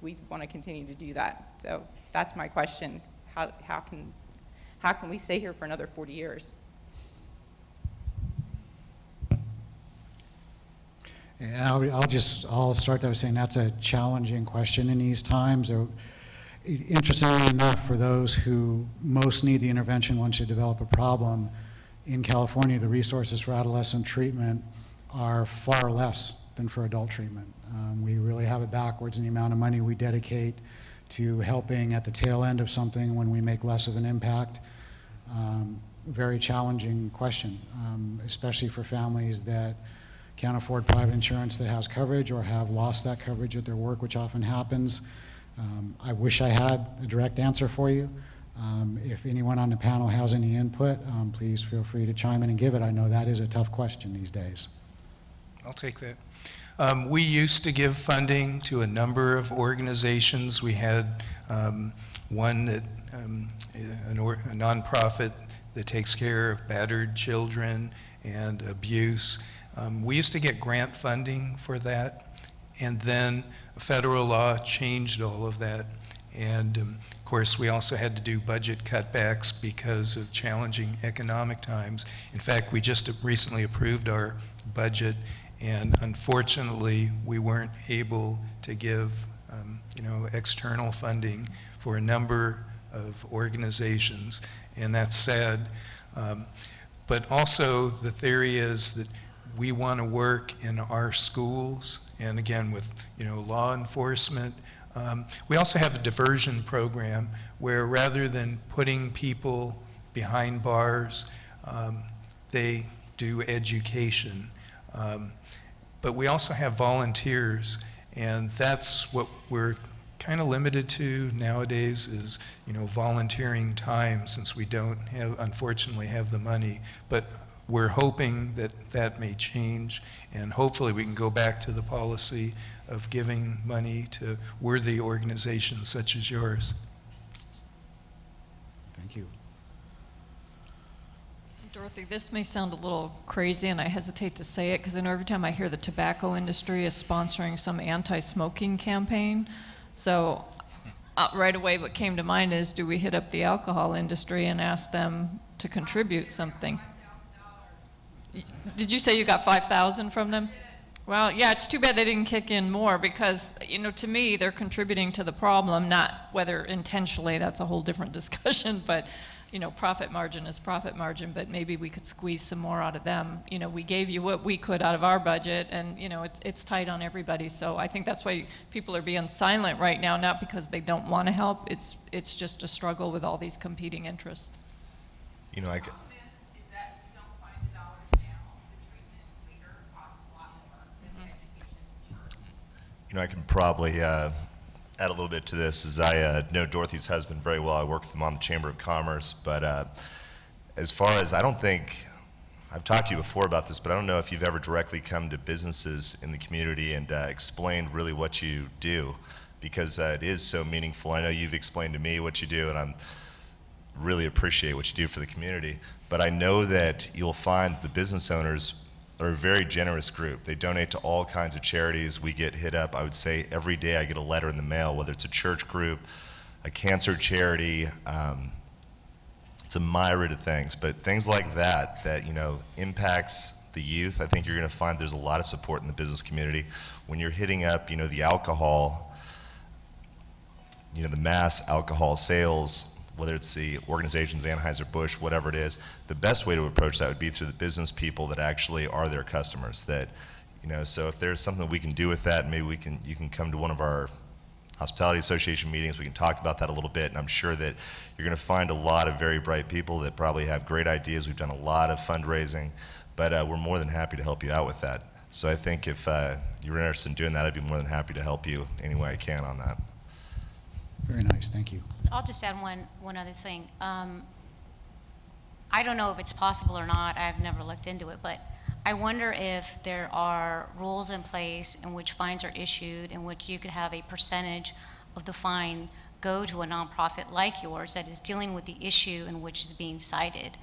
we want to continue to do that. So that's my question. How can we stay here for another 40 years? And I'll start by saying that's a challenging question in these times. Interestingly enough, for those who most need the intervention once you develop a problem, in California, the resources for adolescent treatment are far less than for adult treatment. We really have it backwards in the amount of money we dedicate to helping at the tail end of something when we make less of an impact. Very challenging question, especially for families that can't afford private insurance that has coverage or have lost that coverage at their work, which often happens. I wish I had a direct answer for you. If anyone on the panel has any input, please feel free to chime in and give it. I know that is a tough question these days. I'll take that. We used to give funding to a number of organizations. We had one that, a nonprofit that takes care of battered children and abuse. We used to get grant funding for that, and then federal law changed all of that. And of course, we also had to do budget cutbacks because of challenging economic times. In fact, we just recently approved our budget, and unfortunately, we weren't able to give you know, external funding for a number of organizations, and that's sad. But also, the theory is that we want to work in our schools, and again with law enforcement. We also have a diversion program where rather than putting people behind bars, they do education. But we also have volunteers, and that's what we're kind of limited to nowadays is, volunteering time, since we don't have, unfortunately, have the money. But we're hoping that that may change, and hopefully we can go back to the policy of giving money to worthy organizations such as yours. Thank you. Dorothy, this may sound a little crazy, and I hesitate to say it because I know every time I hear the tobacco industry is sponsoring some anti-smoking campaign. So right away what came to mind is, do we hit up the alcohol industry and ask them to contribute something? Did you say you got 5,000 from them? Well, yeah, it's too bad they didn't kick in more because, to me, they're contributing to the problem, not whether intentionally, that's a whole different discussion, but, profit margin is profit margin, but maybe we could squeeze some more out of them. We gave you what we could out of our budget, and, it's tight on everybody. So I think that's why people are being silent right now, not because they don't want to help. It's just a struggle with all these competing interests. I can probably add a little bit to this, as I know Dorothy's husband very well. I work with him on the Chamber of Commerce, but as far as, I don't think, I've talked to you before about this, but I don't know if you've ever directly come to businesses in the community and explained really what you do, because it is so meaningful. I know you've explained to me what you do, and I really appreciate what you do for the community, but I know that you'll find the business owners are a very generous group. They donate to all kinds of charities. We get hit up, I would say every day I get a letter in the mail, whether it's a church group, a cancer charity, it's a myriad of things, but things like that impacts the youth. I think you're gonna find there's a lot of support in the business community. When you're hitting up, the alcohol, the mass alcohol sales, whether it's the organizations, Anheuser-Busch, whatever it is, the best way to approach that would be through the business people that actually are their customers. That, so if there's something we can do with that, maybe you can come to one of our Hospitality Association meetings, we can talk about that a little bit, and I'm sure that you're gonna find a lot of very bright people that probably have great ideas. We've done a lot of fundraising, but we're more than happy to help you out with that. So I think if you're interested in doing that, I'd be more than happy to help you any way I can on that. Very nice, thank you. I'll just add one other thing. I don't know if it's possible or not. I've never looked into it, but I wonder if there are rules in place in which fines are issued, in which you could have a percentage of the fine go to a nonprofit like yours that is dealing with the issue in which is being cited.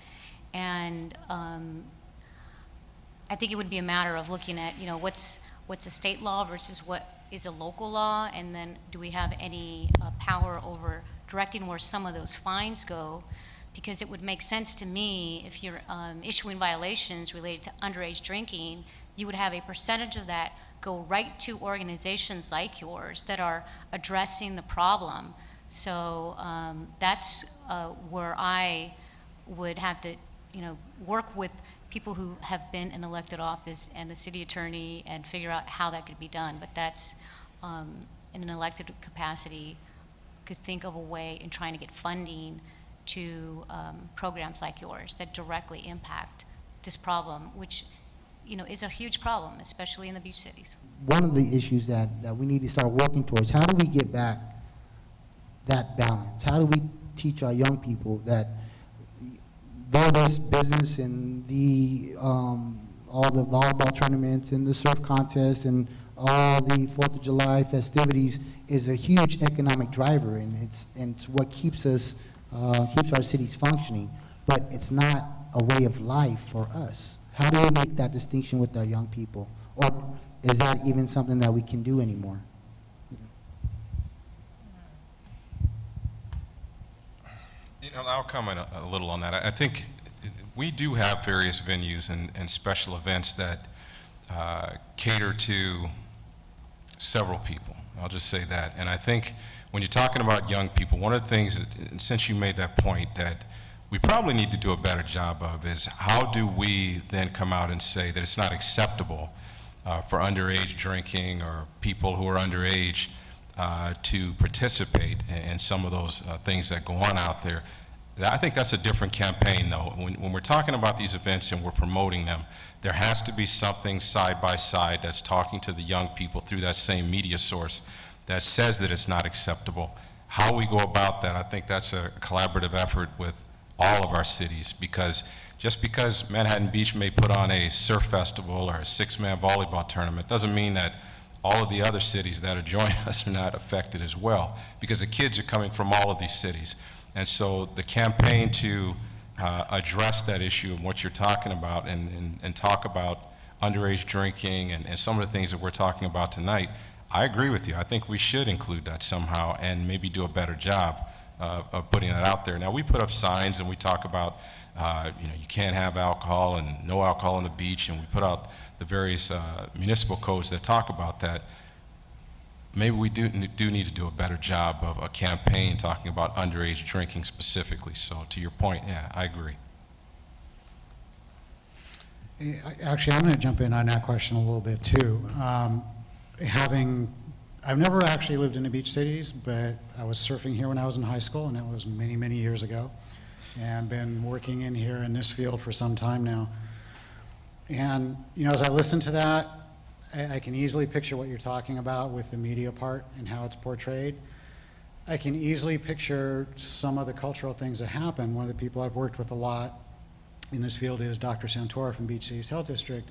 And I think it would be a matter of looking at, what's a state law versus what is a local law, and then do we have any power over directing where some of those fines go? Because it would make sense to me if you're issuing violations related to underage drinking, you would have a percentage of that go right to organizations like yours that are addressing the problem. So that's where I would have to, work with people who have been in elected office and the city attorney and figure out how that could be done. But that's, in an elected capacity, could think of a way in trying to get funding to programs like yours that directly impact this problem, which is a huge problem, especially in the beach cities. One of the issues that we need to start working towards, how do we get back that balance? How do we teach our young people that though this business and the all the volleyball tournaments and the surf contests and all the 4th of July festivities is a huge economic driver, and it's what keeps us keeps our cities functioning, but it's not a way of life for us. How do we make that distinction with our young people? Or is that even something that we can do anymore? I'll comment a little on that. I think we do have various venues and special events that cater to several people. I'll just say that. And I think when you're talking about young people, one of the things, that, since you made that point, that we probably need to do a better job of is how do we then come out and say that it's not acceptable for underage drinking or people who are underage to participate in some of those things that go on out there. I think that's a different campaign, though. When we're talking about these events and we're promoting them, there has to be something side by side that's talking to the young people through that same media source that says that it's not acceptable. How we go about that, I think that's a collaborative effort with all of our cities, because just because Manhattan Beach may put on a surf festival or a six-man volleyball tournament doesn't mean that all of the other cities that are joining us are not affected as well, because the kids are coming from all of these cities. And so the campaign to address that issue and what you're talking about and talk about underage drinking and some of the things that we're talking about tonight, I agree with you. I think we should include that somehow and maybe do a better job of putting that out there. Now, we put up signs and we talk about, you can't have alcohol and no alcohol on the beach, and we put out the various municipal codes that talk about that. Maybe we do need to do a better job of a campaign talking about underage drinking specifically. So to your point, yeah, I agree. Actually, I'm going to jump in on that question a little bit too. I've never actually lived in the beach cities, but I was surfing here when I was in high school, and that was many, many years ago, and been working in here in this field for some time now. And as I listen to that, I can easily picture what you're talking about with the media part and how it's portrayed. I can easily picture some of the cultural things that happen. One of the people I've worked with a lot in this field is Dr. Santora from Beach Cities Health District.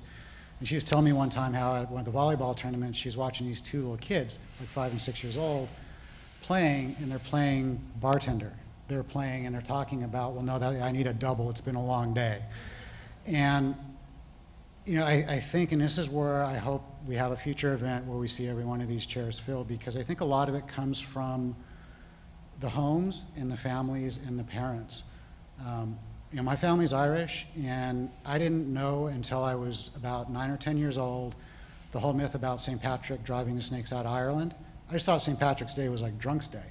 And she was telling me one time how at one of the volleyball tournaments, she's watching these two little kids, like 5 and 6 years old, playing, and they're playing bartender. They're playing and they're talking about, well, no, I need a double, it's been a long day. And I think, and this is where I hope we have a future event where we see every one of these chairs filled, because I think a lot of it comes from the homes and the families and the parents. My family's Irish, and I didn't know until I was about 9 or 10 years old the whole myth about St. Patrick driving the snakes out of Ireland. I just thought St. Patrick's Day was like Drunks Day.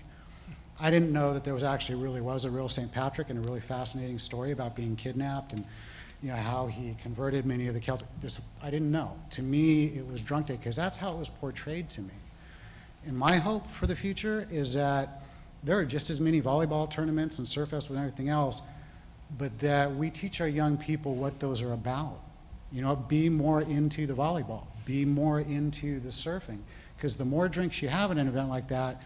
I didn't know that there was actually really was a real St. Patrick and a really fascinating story about being kidnapped and how he converted many of the Celts. I didn't know. To me, it was Drunk Day because that's how it was portrayed to me. And my hope for the future is that there are just as many volleyball tournaments and surf festivals and everything else, but that we teach our young people what those are about. Be more into the volleyball, be more into the surfing, because the more drinks you have at an event like that,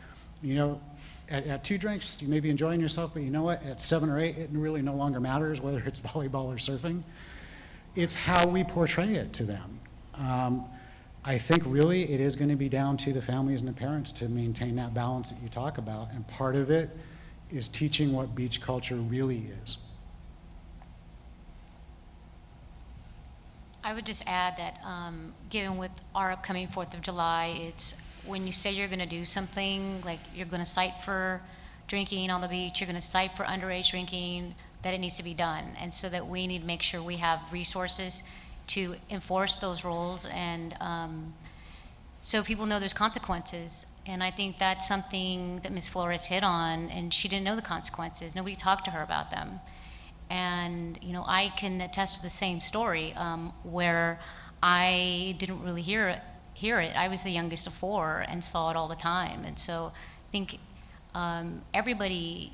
at 2 drinks, you may be enjoying yourself, but you know what? At 7 or 8, it really no longer matters whether it's volleyball or surfing. It's how we portray it to them. I think really it is going to be down to the families and the parents to maintain that balance that you talk about, and part of it is teaching what beach culture really is. I would just add that given with our upcoming 4th of July, it's when you say you're going to do something, like you're going to cite for drinking on the beach, you're going to cite for underage drinking, that it needs to be done. And so that we need to make sure we have resources to enforce those rules, and so people know there's consequences. And I think that's something that Ms. Flores hit on, and she didn't know the consequences. Nobody talked to her about them. And I can attest to the same story where I didn't really hear it. I was the youngest of 4 and saw it all the time. And so I think everybody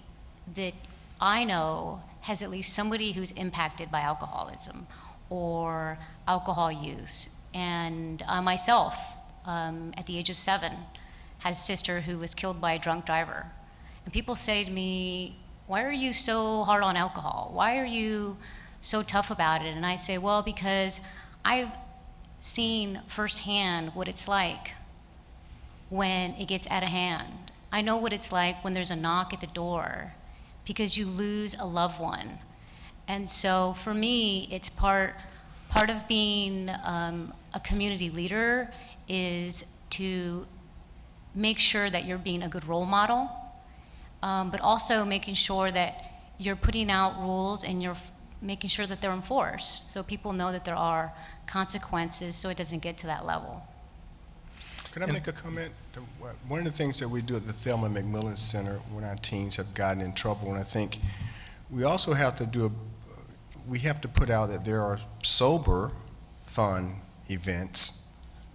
that I know has at least somebody who's impacted by alcoholism or alcohol use. And myself, at the age of 7, had a sister who was killed by a drunk driver. And people say to me, why are you so hard on alcohol? Why are you so tough about it? And I say, well, because I've seen firsthand what it's like when it gets out of hand. I know what it's like when there's a knock at the door because you lose a loved one. And so for me, it's part of being a community leader is to make sure that you're being a good role model, but also making sure that you're putting out rules and you're making sure that they're enforced so people know that there are consequences so it doesn't get to that level. Could I make a comment? One of the things that we do at the Thelma McMillan Center when our teens have gotten in trouble, and I think We also have to we have to put out that there are sober, fun events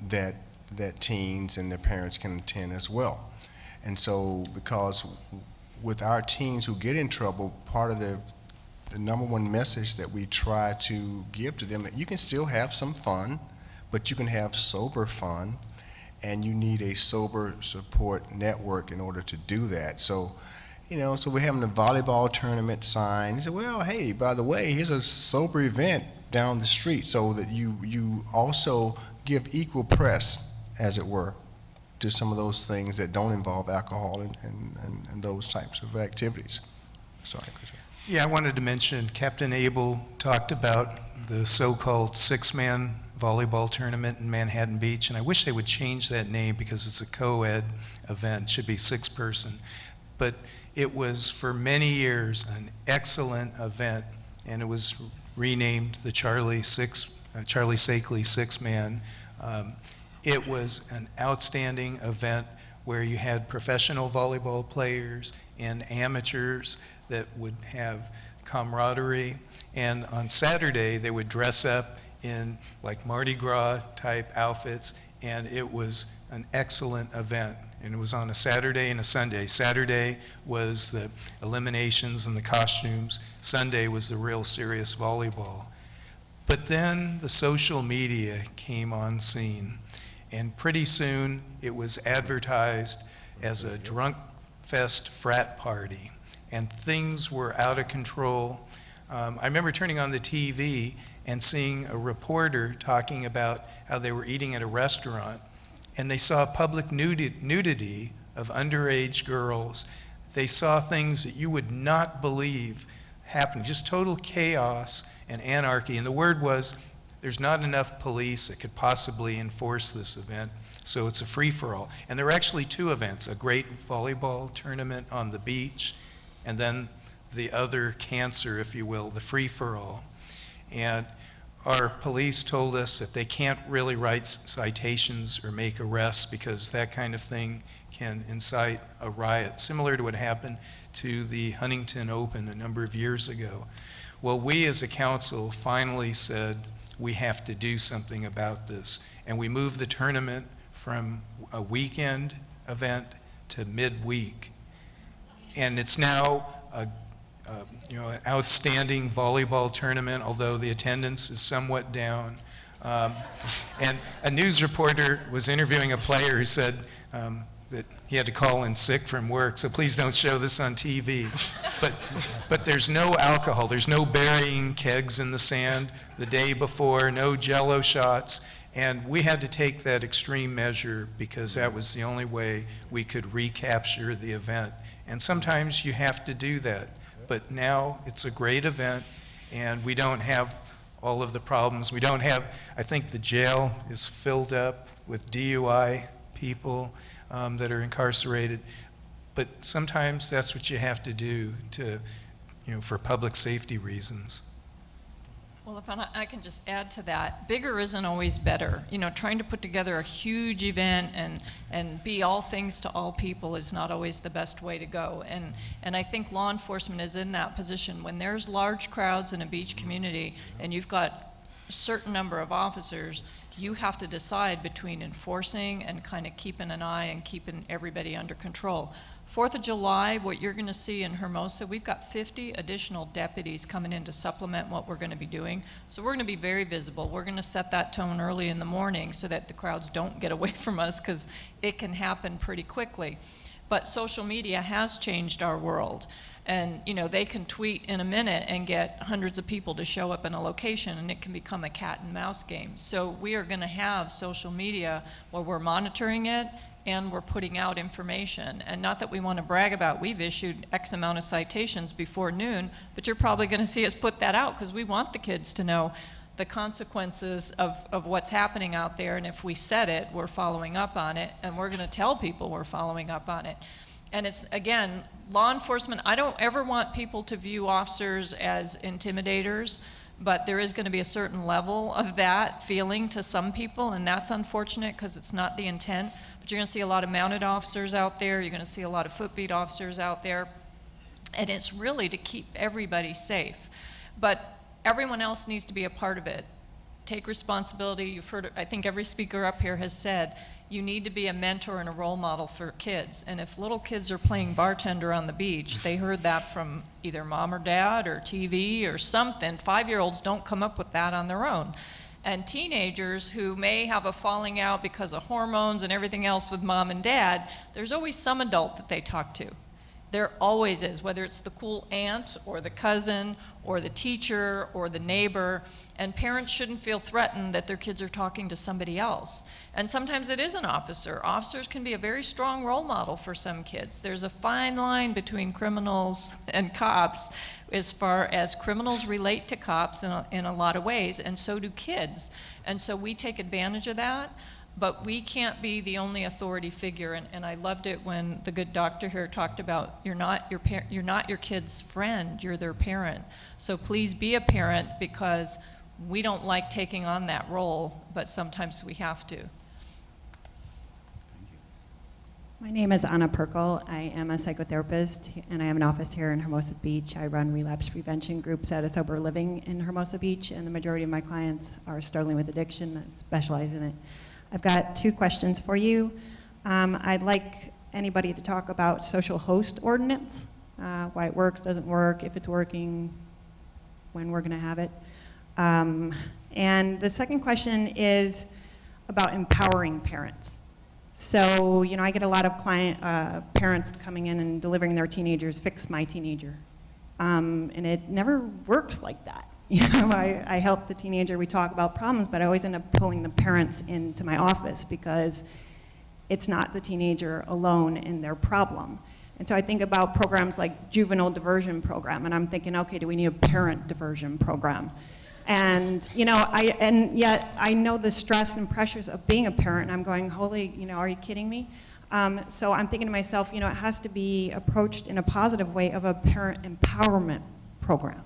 that teens and their parents can attend as well. And so, because with our teens who get in trouble, part of the number one message that we try to give to them, that you can still have some fun, but you can have sober fun, and you need a sober support network in order to do that. So, so we're having a volleyball tournament sign. You say, well, hey, by the way, here's a sober event down the street, so that you also give equal press, as it were, to some of those things that don't involve alcohol and those types of activities. Sorry. Yeah, I wanted to mention Captain Abel talked about the so-called six-man volleyball tournament in Manhattan Beach, and I wish they would change that name because it's a co-ed event. It should be six-person. But it was for many years an excellent event, and it was renamed the Charlie Sakely Six-Man. It was an outstanding event where you had professional volleyball players and amateurs that would have camaraderie. And on Saturday, they would dress up in like Mardi Gras type outfits, and it was an excellent event. And it was on a Saturday and a Sunday. Saturday was the eliminations and the costumes. Sunday was the real serious volleyball. But then the social media came on scene. And pretty soon, it was advertised as a drunk fest frat party. And things were out of control. I remember turning on the TV and seeing a reporter talking about how they were eating at a restaurant, and they saw public nudity of underage girls. They saw things that you would not believe happening, just total chaos and anarchy. And the word was, there's not enough police that could possibly enforce this event, so it's a free-for-all. And there were actually two events, a great volleyball tournament on the beach, and then the other cancer, if you will, the free-for-all. And our police told us that they can't really write citations or make arrests because that kind of thing can incite a riot, similar to what happened to the Huntington Open a number of years ago. Well, we as a council finally said, we have to do something about this. And we moved the tournament from a weekend event to midweek. And it's now an outstanding volleyball tournament, although the attendance is somewhat down. And a news reporter was interviewing a player who said that he had to call in sick from work, so please don't show this on TV. But there's no alcohol, there's no burying kegs in the sand the day before, no Jell-O shots, and we had to take that extreme measure because that was the only way we could recapture the event. And sometimes you have to do that, but now it's a great event, and we don't have all of the problems. We don't have, I think the jail is filled up with DUI people that are incarcerated, but sometimes that's what you have to do to, for public safety reasons. Well, if I can just add to that, bigger isn't always better. Trying to put together a huge event and be all things to all people is not always the best way to go. And I think law enforcement is in that position. When there's large crowds in a beach community and you've got a certain number of officers, you have to decide between enforcing and kind of keeping an eye and keeping everybody under control. 4th of July, what you're going to see in Hermosa, we've got 50 additional deputies coming in to supplement what we're going to be doing. So we're going to be very visible. We're going to set that tone early in the morning so that the crowds don't get away from us, because it can happen pretty quickly. But social media has changed our world. And they can tweet in a minute and get hundreds of people to show up in a location, and it can become a cat and mouse game. So we are going to have social media where we're monitoring it and we're putting out information. And not that we want to brag about, we've issued X amount of citations before noon, but you're probably going to see us put that out because we want the kids to know the consequences of what's happening out there. And if we said it, we're following up on it, and we're going to tell people we're following up on it. And it's, again, law enforcement, I don't ever want people to view officers as intimidators, but there is going to be a certain level of that feeling to some people, and that's unfortunate because it's not the intent. But you're going to see a lot of mounted officers out there, you're going to see a lot of footbeat officers out there, And it's really to keep everybody safe. But everyone else needs to be a part of it. Take responsibility. You've heard, I think every speaker up here has said, you need to be a mentor and a role model for kids. And if little kids are playing bartender on the beach, they heard that from either mom or dad or TV or something. 5-year-olds don't come up with that on their own. And teenagers who may have a falling out because of hormones and everything else with mom and dad, there's always some adult that they talk to. There always is, whether it's the cool aunt or the cousin or the teacher or the neighbor, and parents shouldn't feel threatened that their kids are talking to somebody else. And sometimes it is an officer. Officers can be a very strong role model for some kids. There's a fine line between criminals and cops as far as criminals relate to cops in a lot of ways, and so do kids. And so we take advantage of that. But we can't be the only authority figure, and I loved it when the good doctor here talked about you're not your kid's friend, you're their parent. So please be a parent, because we don't like taking on that role, but sometimes we have to. My name is Anna Perkel. I am a psychotherapist, and I have an office here in Hermosa Beach. I run relapse prevention groups at a sober living in Hermosa Beach, and the majority of my clients are struggling with addiction. I specialize in it. I've got 2 questions for you. I'd like anybody to talk about social host ordinance, why it works, doesn't work, if it's working, when we're going to have it. And the second question is about empowering parents. So, you know, I get a lot of parents coming in and delivering their teenagers, fix my teenager. And it never works like that. You know, I help the teenager, we talk about problems, but I always end up pulling the parents into my office because it's not the teenager alone in their problem. And so I think about programs like juvenile diversion program, and I'm thinking, okay, do we need a parent diversion program? And, you know, yet I know the stress and pressures of being a parent, and I'm going, holy, you know, are you kidding me? So I'm thinking to myself, you know, it has to be approached in a positive way of a parent empowerment program.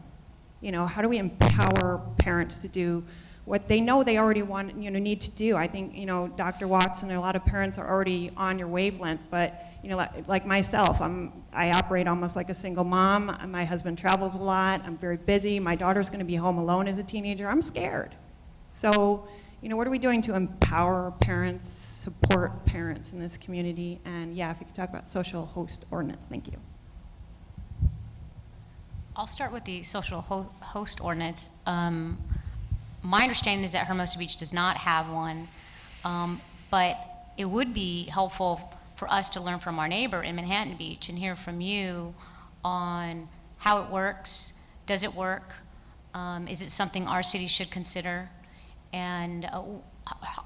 You know, how do we empower parents to do what they know they already want, you know, need to do? I think, you know, Dr. Watson and a lot of parents are already on your wavelength, but, you know, like myself, I operate almost like a single mom. My husband travels a lot. I'm very busy. My daughter's going to be home alone as a teenager. I'm scared. So, you know, what are we doing to empower parents, support parents in this community? And yeah, if you could talk about social host ordinance, thank you. I'll start with the social host ordinance. My understanding is that Hermosa Beach does not have one, but it would be helpful for us to learn from our neighbor in Manhattan Beach and hear from you on how it works. Does it work? Is it something our city should consider? And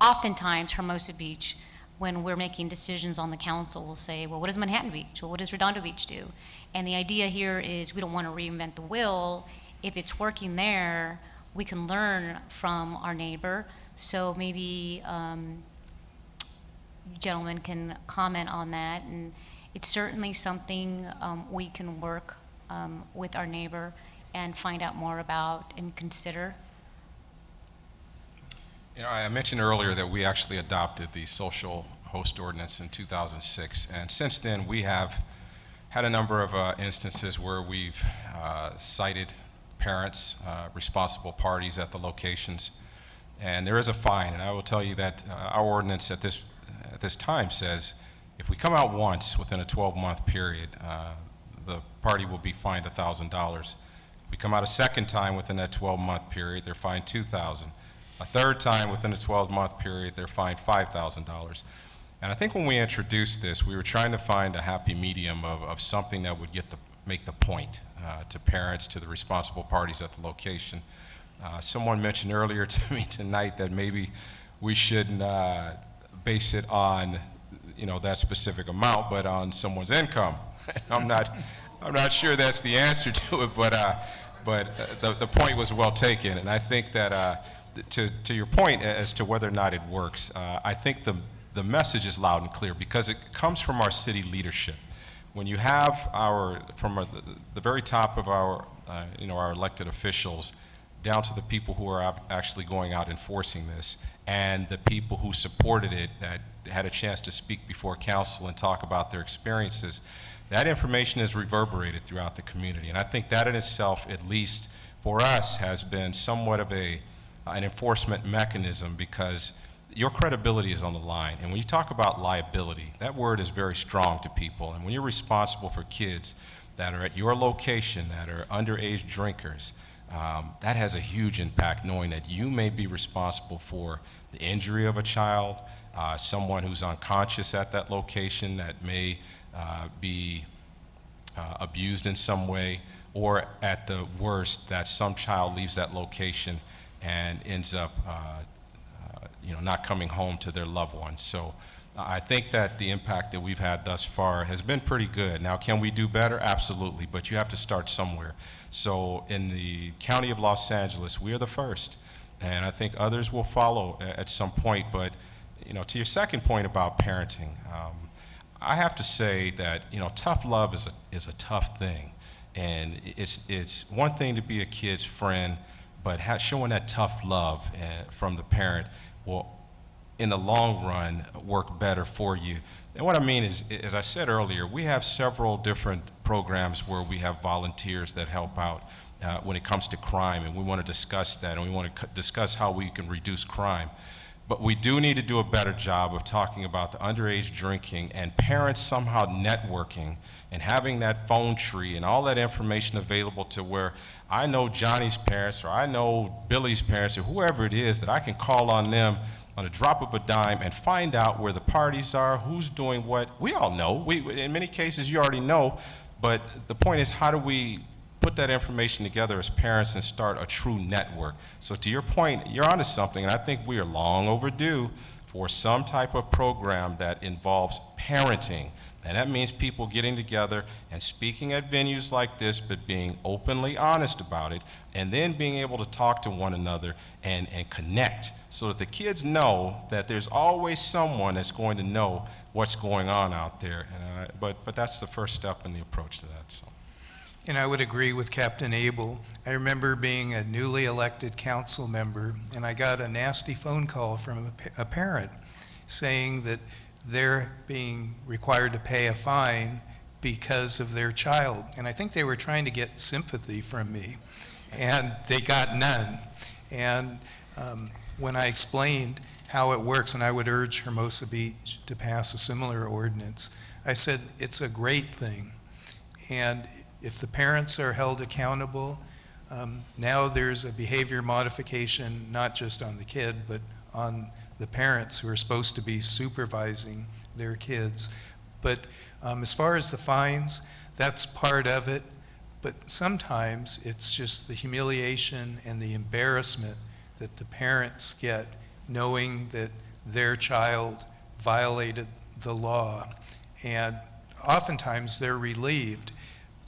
oftentimes Hermosa Beach, when we're making decisions on the council, will say, well, what does Manhattan Beach? Well, what does Redondo Beach do? And the idea here is we don't want to reinvent the wheel. If it's working there, we can learn from our neighbor. So maybe you gentlemen can comment on that. And it's certainly something we can work with our neighbor and find out more about and consider. You know, I mentioned earlier that we actually adopted the social host ordinance in 2006, and since then we have had a number of instances where we've cited parents, responsible parties at the locations, and there is a fine. And I will tell you that our ordinance at this time says if we come out once within a 12-month period, the party will be fined $1,000. If we come out a second time within that 12-month period, they're fined $2,000. A third time within a 12-month period, they're fined $5,000. And I think when we introduced this, we were trying to find a happy medium of something that would make the point to parents, to the responsible parties at the location. Someone mentioned earlier to me tonight that maybe we shouldn't base it on, you know, that specific amount, but on someone's income. I'm not sure that's the answer to it, but the point was well taken. And I think that to your point as to whether or not it works, I think the message is loud and clear because it comes from our city leadership. When you have the very top of our elected officials down to the people who are actually going out enforcing this and the people who supported it, that had a chance to speak before council and talk about their experiences, that information is reverberated throughout the community. And I think that in itself, at least for us, has been somewhat of an enforcement mechanism, because your credibility is on the line. And when you talk about liability, that word is very strong to people. And when you're responsible for kids that are at your location that are underage drinkers, that has a huge impact, knowing that you may be responsible for the injury of a child, someone who's unconscious at that location that may be abused in some way, or at the worst, that some child leaves that location and ends up not coming home to their loved ones. So I think that the impact that we've had thus far has been pretty good. Now, can we do better? Absolutely, but you have to start somewhere. So in the County of Los Angeles, we are the first, and I think others will follow at some point. But to your second point about parenting, I have to say that tough love is a tough thing, and it's one thing to be a kid's friend, but showing that tough love from the parent will, in the long run, work better for you. And what I mean is, as I said earlier, we have several different programs where we have volunteers that help out when it comes to crime, and we want to discuss that, and we want to discuss how we can reduce crime. But we do need to do a better job of talking about the underage drinking, and parents somehow networking and having that phone tree and all that information available, to where I know Johnny's parents, or I know Billy's parents, or whoever it is, that I can call on them on a drop of a dime and find out where the parties are, who's doing what. We all know. In many cases, you already know. But the point is, how do we put that information together as parents and start a true network? So to your point, you're onto something, and I think we are long overdue for some type of program that involves parenting. And that means people getting together and speaking at venues like this, but being openly honest about it, and then being able to talk to one another and connect, so that the kids know that there's always someone that's going to know what's going on out there. But that's the first step in the approach to that. So. And I would agree with Captain Abel. I remember being a newly elected council member, and I got a nasty phone call from a parent saying that they're being required to pay a fine because of their child. And I think they were trying to get sympathy from me, and they got none. And when I explained how it works, and I would urge Hermosa Beach to pass a similar ordinance, I said it's a great thing. And if the parents are held accountable, now there's a behavior modification, not just on the kid, but on the parents who are supposed to be supervising their kids. But as far as the fines, that's part of it. But sometimes it's just the humiliation and the embarrassment that the parents get, knowing that their child violated the law. And oftentimes they're relieved,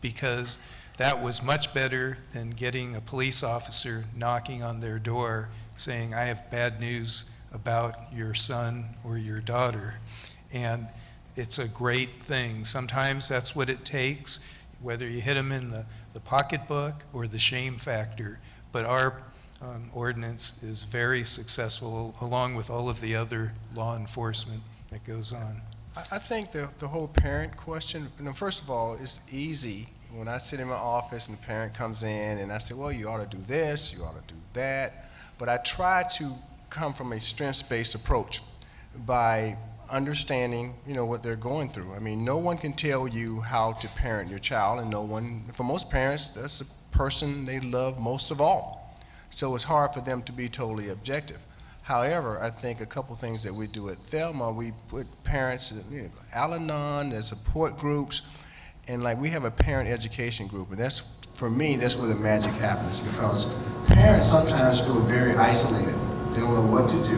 because that was much better than getting a police officer knocking on their door saying, I have bad news about your son or your daughter. And it's a great thing. Sometimes that's what it takes, whether you hit them in the pocketbook or the shame factor. But our ordinance is very successful, along with all of the other law enforcement that goes on. I think the whole parent question, first of all, it's easy. When I sit in my office and the parent comes in and I say, well, you ought to do this, you ought to do that. But I try to come from a strengths-based approach by understanding, what they're going through. I mean, no one can tell you how to parent your child, and no one, for most parents, that's the person they love most of all. So it's hard for them to be totally objective. However, I think a couple things that we do at Thelma, we put parents in Al-Anon, there's support groups, and we have a parent education group, and that's, for me, that's where the magic happens, because parents sometimes feel very isolated. They don't know what to do.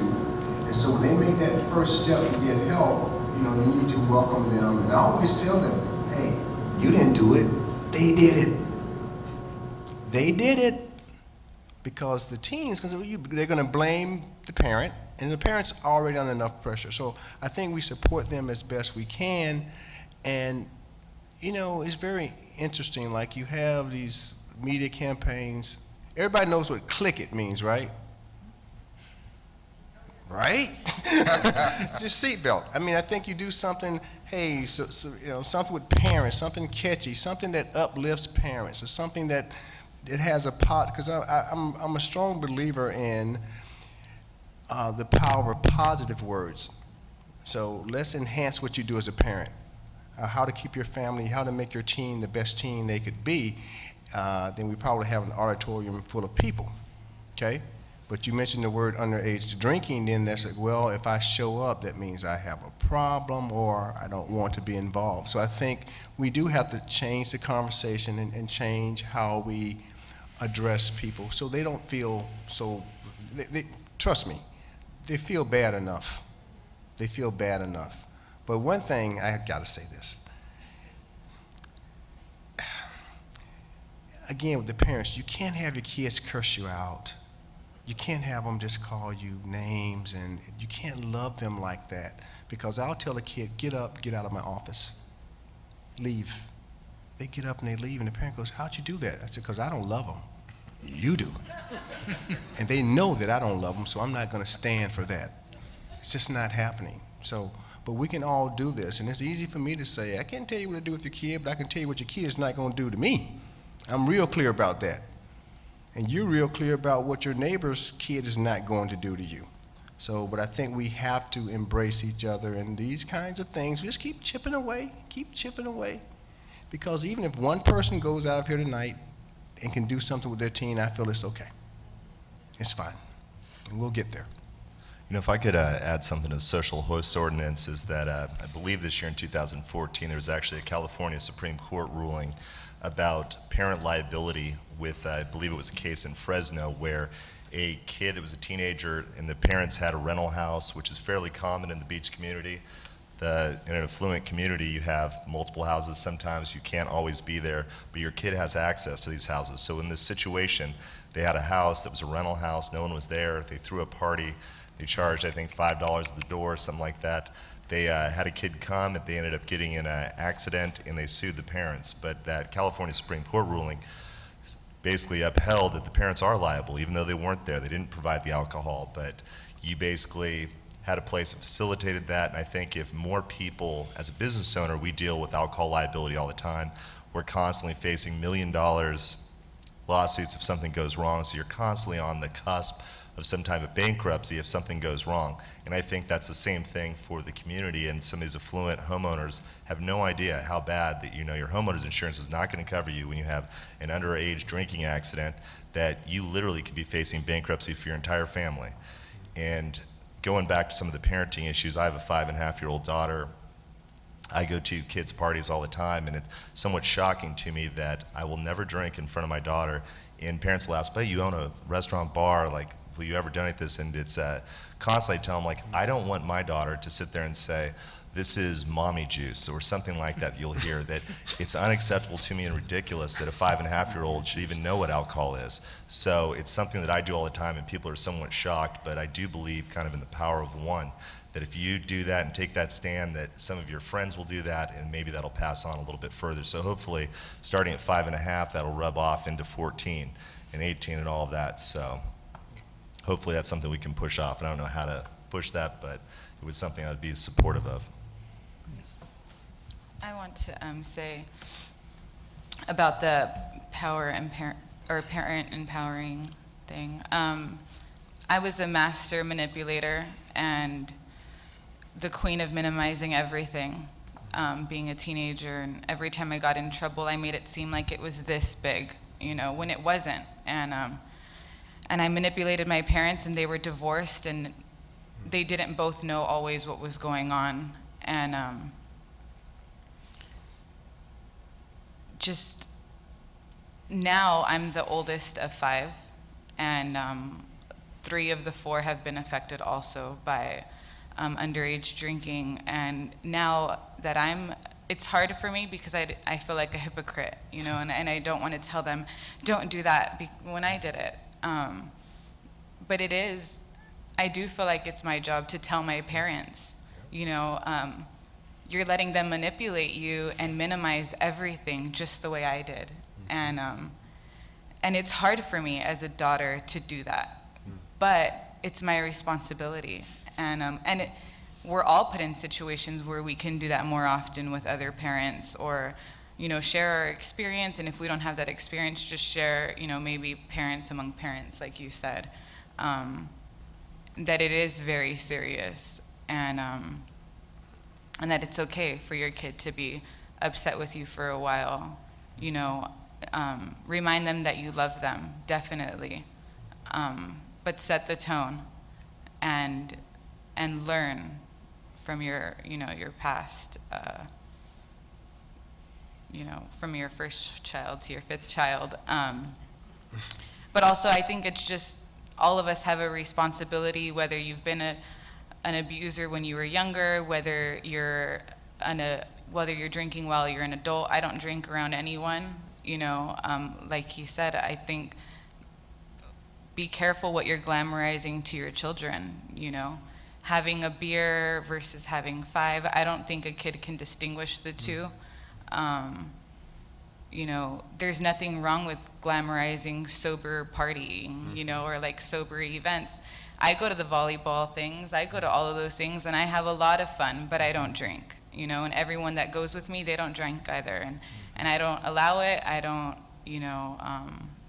And so when they make that first step to get help, you need to welcome them. And I always tell them, hey, you didn't do it. They did it. They did it. Because the teens, they're going to blame the parent, and the parent's already under enough pressure. So I think we support them as best we can. And, it's very interesting. You have these media campaigns. Everybody knows what click it means, right? right? Just seatbelt. I mean, I think you do something, hey, you know, something with parents, something catchy, something that uplifts parents, or something that it has a because I'm a strong believer in the power of positive words. So let's enhance what you do as a parent. How to keep your family, how to make your teen the best teen they could be. Then we probably have an auditorium full of people, okay? But you mentioned the word underage drinking, then that's like, well, if I show up, that means I have a problem or I don't want to be involved. So I think we do have to change the conversation and change how we address people so they don't feel so, trust me, they feel bad enough. They feel bad enough. But one thing, I gotta say this. Again, with the parents, you can't have your kids curse you out. You can't have them just call you names, and you can't love them like that. Because I'll tell a kid, get up, get out of my office, leave. They get up and they leave, and the parent goes, how'd you do that? I said, because I don't love them. You do. And they know that I don't love them, so I'm not gonna stand for that. It's just not happening. So, but we can all do this, and it's easy for me to say, I can't tell you what to do with your kid, but I can tell you what your kid's not gonna do to me. I'm real clear about that. And you're real clear about what your neighbor's kid is not going to do to you. So, but I think we have to embrace each other, and these kinds of things, just keep chipping away, because even if one person goes out of here tonight and can do something with their teen, I feel it's okay. It's fine, and we'll get there. You know, if I could add something to the social host ordinance, is that I believe this year in 2014 there was actually a California Supreme Court ruling about parent liability with, I believe it was a case in Fresno, where a kid that was a teenager and the parents had a rental house, which is fairly common in the beach community. In an affluent community, you have multiple houses. Sometimes you can't always be there, but your kid has access to these houses. So in this situation, they had a house that was a rental house. No one was there. They threw a party. They charged, I think, $5 at the door, something like that. They had a kid come, and they ended up getting in an accident, and they sued the parents. But that California Supreme Court ruling basically upheld that the parents are liable, even though they weren't there. They didn't provide the alcohol, but you basically had a place that facilitated that. And I think if more people, as a business owner, we deal with alcohol liability all the time. We're constantly facing $1 million lawsuits if something goes wrong, so you're constantly on the cusp of some type of bankruptcy if something goes wrong. And I think that's the same thing for the community, and some of these affluent homeowners have no idea how bad that, you know, your homeowner's insurance is not going to cover you when you have an underage drinking accident, that you literally could be facing bankruptcy for your entire family. And going back to some of the parenting issues, I have a 5.5-year-old daughter. I go to kids' parties all the time, and it's somewhat shocking to me that I will never drink in front of my daughter, and parents will ask, but you own a restaurant bar, like, will you ever donate this? And it's constantly tell them, like, I don't want my daughter to sit there and say, this is mommy juice, or something like that you'll hear, that it's unacceptable to me and ridiculous that a 5.5-year-old should even know what alcohol is. So it's something that I do all the time, and people are somewhat shocked, but I do believe kind of in the power of one, that if you do that and take that stand, that some of your friends will do that, and maybe that'll pass on a little bit further. So hopefully, starting at 5.5, that'll rub off into 14 and 18 and all of that. So hopefully that's something we can push off. And I don't know how to push that, but it was something I'd be supportive of. I want to say about the power and parent empowering thing. I was a master manipulator and the queen of minimizing everything, being a teenager, and every time I got in trouble, I made it seem like it was this big, you know, when it wasn't. And I manipulated my parents, and they were divorced, and they didn't both know always what was going on. And just now, I'm the oldest of 5, and 3 of the 4 have been affected also by underage drinking. And now that it's hard for me because I feel like a hypocrite, you know, and I don't want to tell them, don't do that when I did it. But I do feel like it's my job to tell my parents, you know, you're letting them manipulate you and minimize everything just the way I did. And it's hard for me as a daughter to do that, but it's my responsibility. And we're all put in situations where we can do that more often with other parents, or, you know, share our experience. And if we don't have that experience, just share, you know, maybe parents among parents, like you said, that it is very serious, and that it's okay for your kid to be upset with you for a while. You know, remind them that you love them, definitely, but set the tone, and learn from your, you know, your past, you know, from your first child to your fifth child. But also, I think it's just, all of us have a responsibility, whether you've been an abuser when you were younger, whether you're drinking while you're an adult. I don't drink around anyone, you know. Like he said, I think be careful what you're glamorizing to your children, you know. Having a beer versus having 5, I don't think a kid can distinguish the two. You know, there's nothing wrong with glamorizing sober partying, you know, or like sober events. I go to the volleyball things, I go to all of those things, and I have a lot of fun, but I don't drink, you know, and everyone that goes with me, they don't drink either. And I don't allow it, I don't, you know,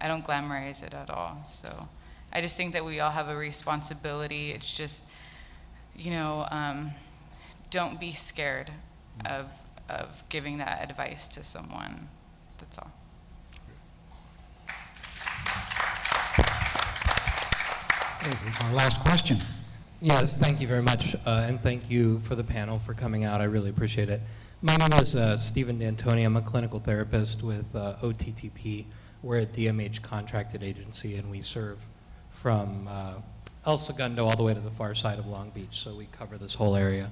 I don't glamorize it at all. So I just think that we all have a responsibility. It's just, you know, don't be scared of giving that advice to someone. That's all. Our last question. Yes, thank you very much, and thank you for the panel for coming out. I really appreciate it. My name is Stephen D'Antoni. I'm a clinical therapist with OTTP. We're a DMH contracted agency, and we serve from El Segundo all the way to the far side of Long Beach, so we cover this whole area.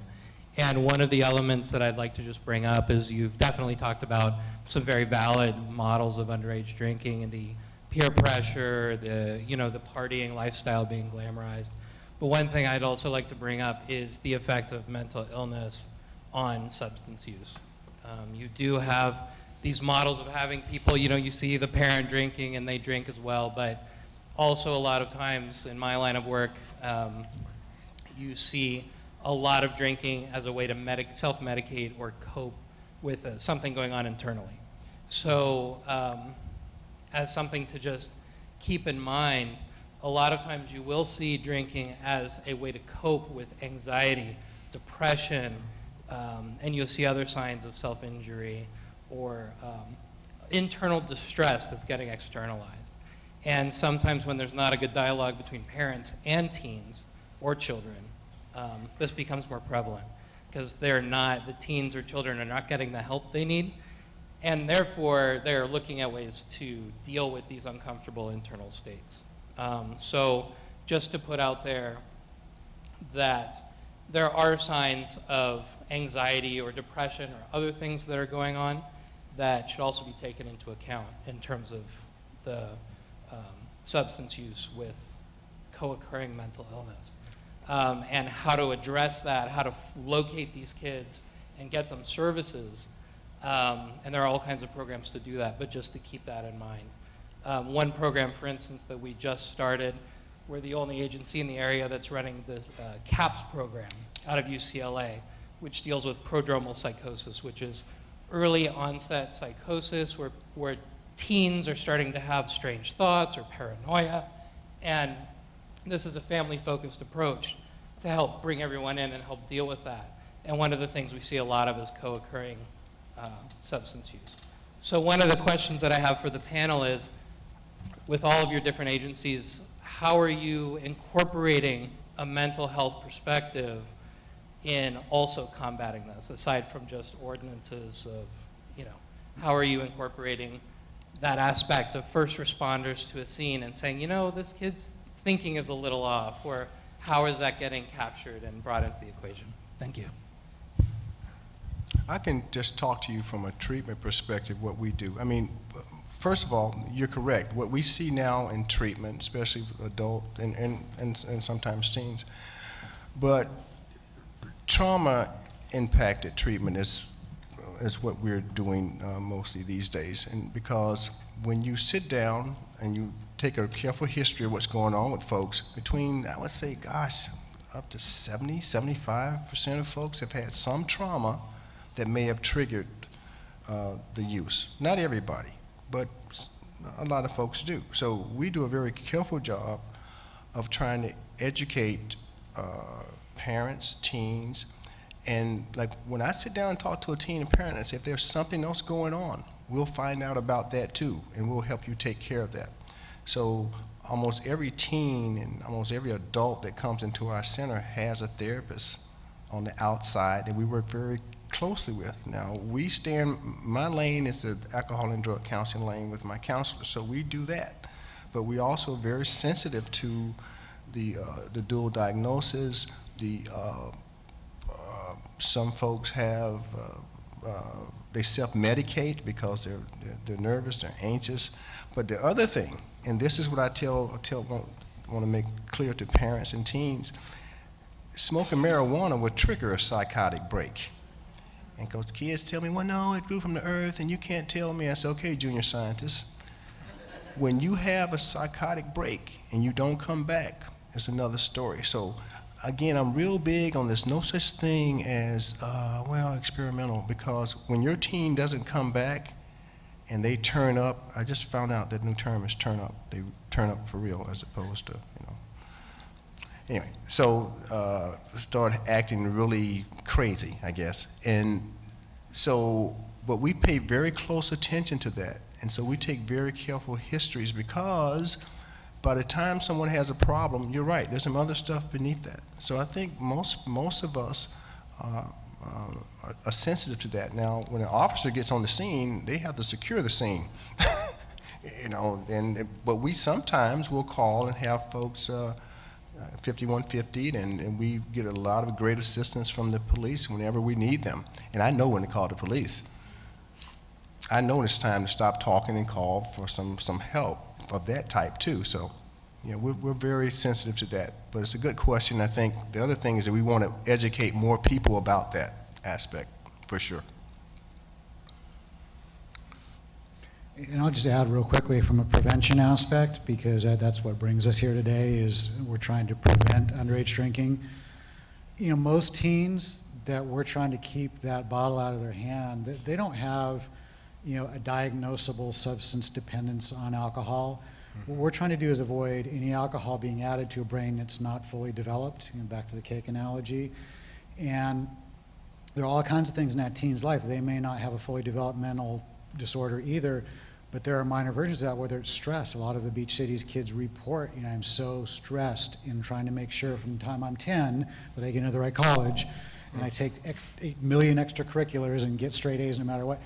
And one of the elements that I'd like to just bring up is you've definitely talked about some very valid models of underage drinking and the peer pressure, the, you know, the partying lifestyle being glamorized. But one thing I'd also like to bring up is the effect of mental illness on substance use. You do have these models of having people, you know, you see the parent drinking and they drink as well, but also a lot of times in my line of work, you see a lot of drinking as a way to self-medicate or cope with something going on internally. So as something to just keep in mind, a lot of times you will see drinking as a way to cope with anxiety, depression, and you'll see other signs of self-injury or internal distress that's getting externalized. And sometimes when there's not a good dialogue between parents and teens or children, this becomes more prevalent because the teens or children are not getting the help they need, and therefore they're looking at ways to deal with these uncomfortable internal states. So just to put out there that there are signs of anxiety or depression or other things that are going on that should also be taken into account in terms of the substance use with co-occurring mental illness. And how to address that, how to locate these kids and get them services. And there are all kinds of programs to do that, but just to keep that in mind. One program, for instance, that we just started, we're the only agency in the area that's running this CAPS program out of UCLA, which deals with prodromal psychosis, which is early onset psychosis where teens are starting to have strange thoughts or paranoia. And this is a family-focused approach to help bring everyone in and help deal with that. And one of the things we see a lot of is co-occurring substance use. So one of the questions that I have for the panel is, with all of your different agencies, how are you incorporating a mental health perspective in also combating this, aside from just ordinances of, you know, how are you incorporating that aspect of first responders to a scene and saying, you know, this kid's thinking is a little off, or how is that getting captured and brought into the equation? Thank you. I can just talk to you from a treatment perspective, what we do. I mean, first of all, you're correct. What we see now in treatment, especially adult and sometimes teens, but trauma-impacted treatment is what we're doing mostly these days. And because when you sit down and you take a careful history of what's going on with folks between, I would say, gosh, up to 70, 75% of folks have had some trauma that may have triggered the use. Not everybody, but a lot of folks do. So we do a very careful job of trying to educate parents, teens, and like when I sit down and talk to a teen and parent, I say, if there's something else going on, we'll find out about that too, and we'll help you take care of that. So almost every teen and almost every adult that comes into our center has a therapist on the outside that we work very closely with. Now, we stay in, my lane is the alcohol and drug counseling lane with my counselor, so we do that. But we also are very sensitive to the dual diagnosis, some folks have, they self-medicate because they're nervous, they're anxious. But the other thing, and this is what I want to make clear to parents and teens, smoking marijuana would trigger a psychotic break. And because kids tell me, well, no, it grew from the earth and you can't tell me. I say, okay, junior scientist, when you have a psychotic break and you don't come back, it's another story. So again, I'm real big on this no such thing as, well, experimental, because when your teen doesn't come back and they turn up, I just found out that new term is turn up. They turn up for real as opposed to, you know. Anyway, so start acting really crazy, I guess. And so, but we pay very close attention to that. And so we take very careful histories because by the time someone has a problem, you're right, there's some other stuff beneath that. So I think most of us are sensitive to that. Now, when an officer gets on the scene, they have to secure the scene. You know, but we sometimes will call and have folks 5150'd, and we get a lot of great assistance from the police whenever we need them. And I know when to call the police. I know it's time to stop talking and call for some help of that type too. So, you know, we're very sensitive to that. But it's a good question. I think the other thing is that we want to educate more people about that aspect, for sure. And I'll just add real quickly from a prevention aspect, because that's what brings us here today, is we're trying to prevent underage drinking. You know, most teens that we're trying to keep that bottle out of their hand, they don't have, you know, a diagnosable substance dependence on alcohol. What we're trying to do is avoid any alcohol being added to a brain that's not fully developed, you know, back to the cake analogy. And there are all kinds of things in that teen's life. They may not have a fully developed mental disorder either, but there are minor versions of that, whether it's stress. A lot of the Beach Cities kids report, you know, I'm so stressed in trying to make sure from the time I'm 10 that I get into the right college, and I take 8 million extracurriculars and get straight A's no matter what,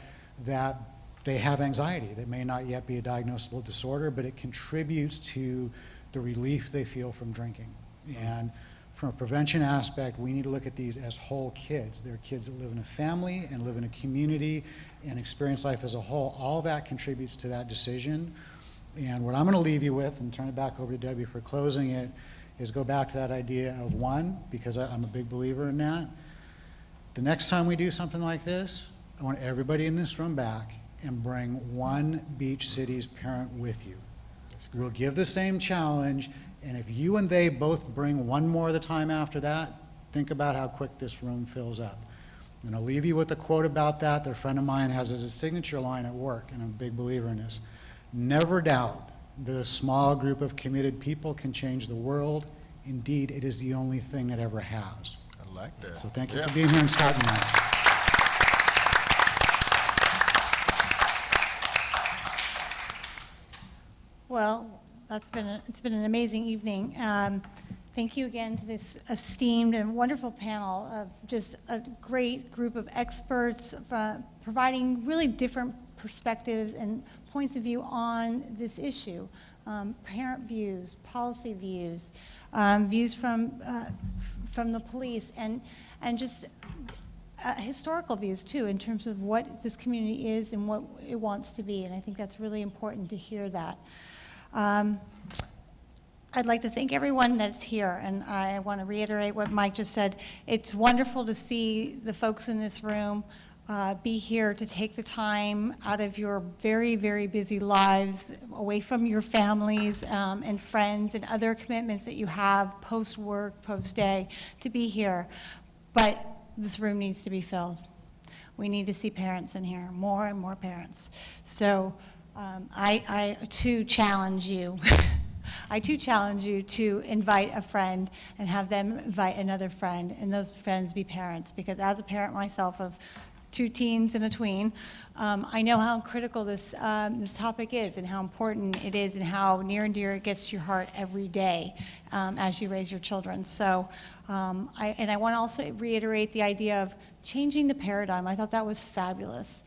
that they have anxiety. That may not yet be a diagnosable disorder, but it contributes to the relief they feel from drinking. And from a prevention aspect, we need to look at these as whole kids. They're kids that live in a family and live in a community and experience life as a whole. All that contributes to that decision. And what I'm going to leave you with, and turn it back over to Debbie for closing it, is go back to that idea of one, because I'm a big believer in that. The next time we do something like this, I want everybody in this room back and bring one Beach Cities parent with you. We'll give the same challenge, and if you and they both bring one more the time after that, think about how quick this room fills up. And I'll leave you with a quote about that a friend of mine has as a signature line at work, and I'm a big believer in this. Never doubt that a small group of committed people can change the world. Indeed, it is the only thing that ever has. I like that. So thank you for being here and starting that. Well, it's been an amazing evening. Thank you again to this esteemed and wonderful panel of just a great group of experts providing really different perspectives and points of view on this issue. Parent views, policy views, views from the police, and just historical views too, in terms of what this community is and what it wants to be. And I think that's really important to hear that. I'd like to thank everyone that's here, and I want to reiterate what Mike just said. It's wonderful to see the folks in this room be here to take the time out of your very, very busy lives, away from your families and friends and other commitments that you have post-work, post-day, to be here. But this room needs to be filled. We need to see parents in here, more and more parents. So I too challenge you. I too challenge you to invite a friend and have them invite another friend, and those friends be parents. Because as a parent myself of 2 teens and a tween, I know how critical this topic is, and how important it is, and how near and dear it gets to your heart every day as you raise your children. So, I want to also reiterate the idea of changing the paradigm. I thought that was fabulous.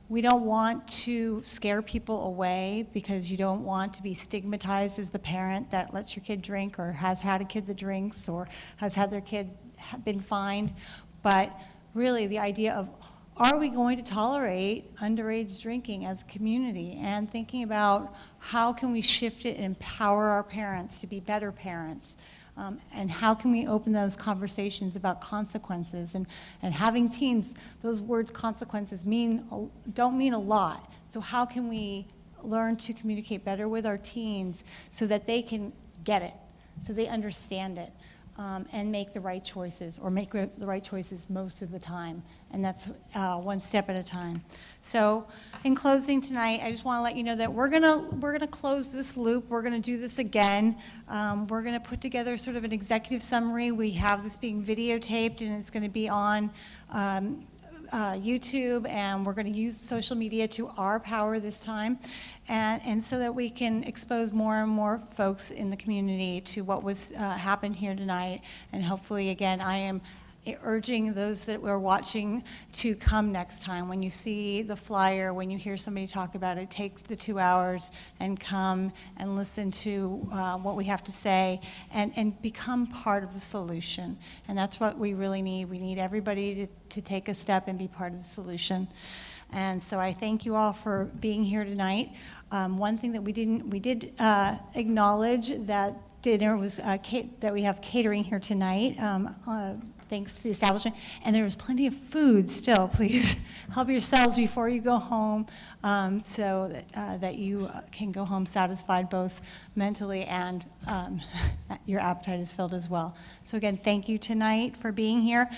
We don't want to scare people away because you don't want to be stigmatized as the parent that lets your kid drink, or has had a kid that drinks, or has had their kid been fined. But really the idea of, are we going to tolerate underage drinking as a community, and thinking about how can we shift it and empower our parents to be better parents. And how can we open those conversations about consequences, and having teens, those words consequences don't mean a lot. So how can we learn to communicate better with our teens so that they can get it, so they understand it, and make the right choices, or make the right choices most of the time. And that's one step at a time. So in closing tonight, I just want to let you know that we're gonna close this loop. We're gonna do this again. We're gonna put together sort of an executive summary. We have this being videotaped, and it's gonna be on YouTube, and we're going to use social media to our power this time, and so that we can expose more and more folks in the community to what was happened here tonight. And hopefully, again, I am urging those that were watching to come next time. When you see the flyer, when you hear somebody talk about it, take the 2 hours and come and listen to what we have to say, and become part of the solution. And that's what we really need. We need everybody to take a step and be part of the solution. And so I thank you all for being here tonight. One thing that we did acknowledge that dinner was that we have catering here tonight. Thanks to the establishment, and there was plenty of food still. Please help yourselves before you go home, so that you can go home satisfied both mentally and your appetite is filled as well. So again, thank you tonight for being here.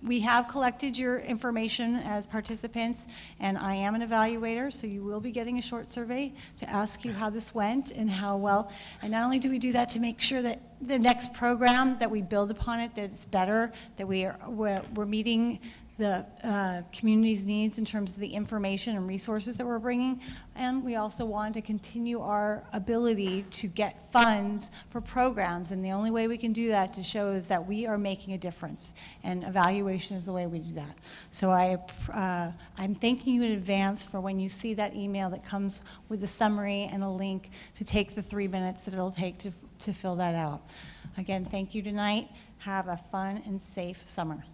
We have collected your information as participants, and I am an evaluator, so you will be getting a short survey to ask you how this went and how well. And not only do we do that to make sure that the next program, that we build upon it, that it's better, that we're meeting the community's needs in terms of the information and resources that we're bringing, and we also want to continue our ability to get funds for programs, and the only way we can do that to show is that we are making a difference, and evaluation is the way we do that. So I'm thanking you in advance for when you see that email that comes with a summary and a link to take the 3 minutes that it'll take to fill that out. Again, thank you tonight. Have a fun and safe summer.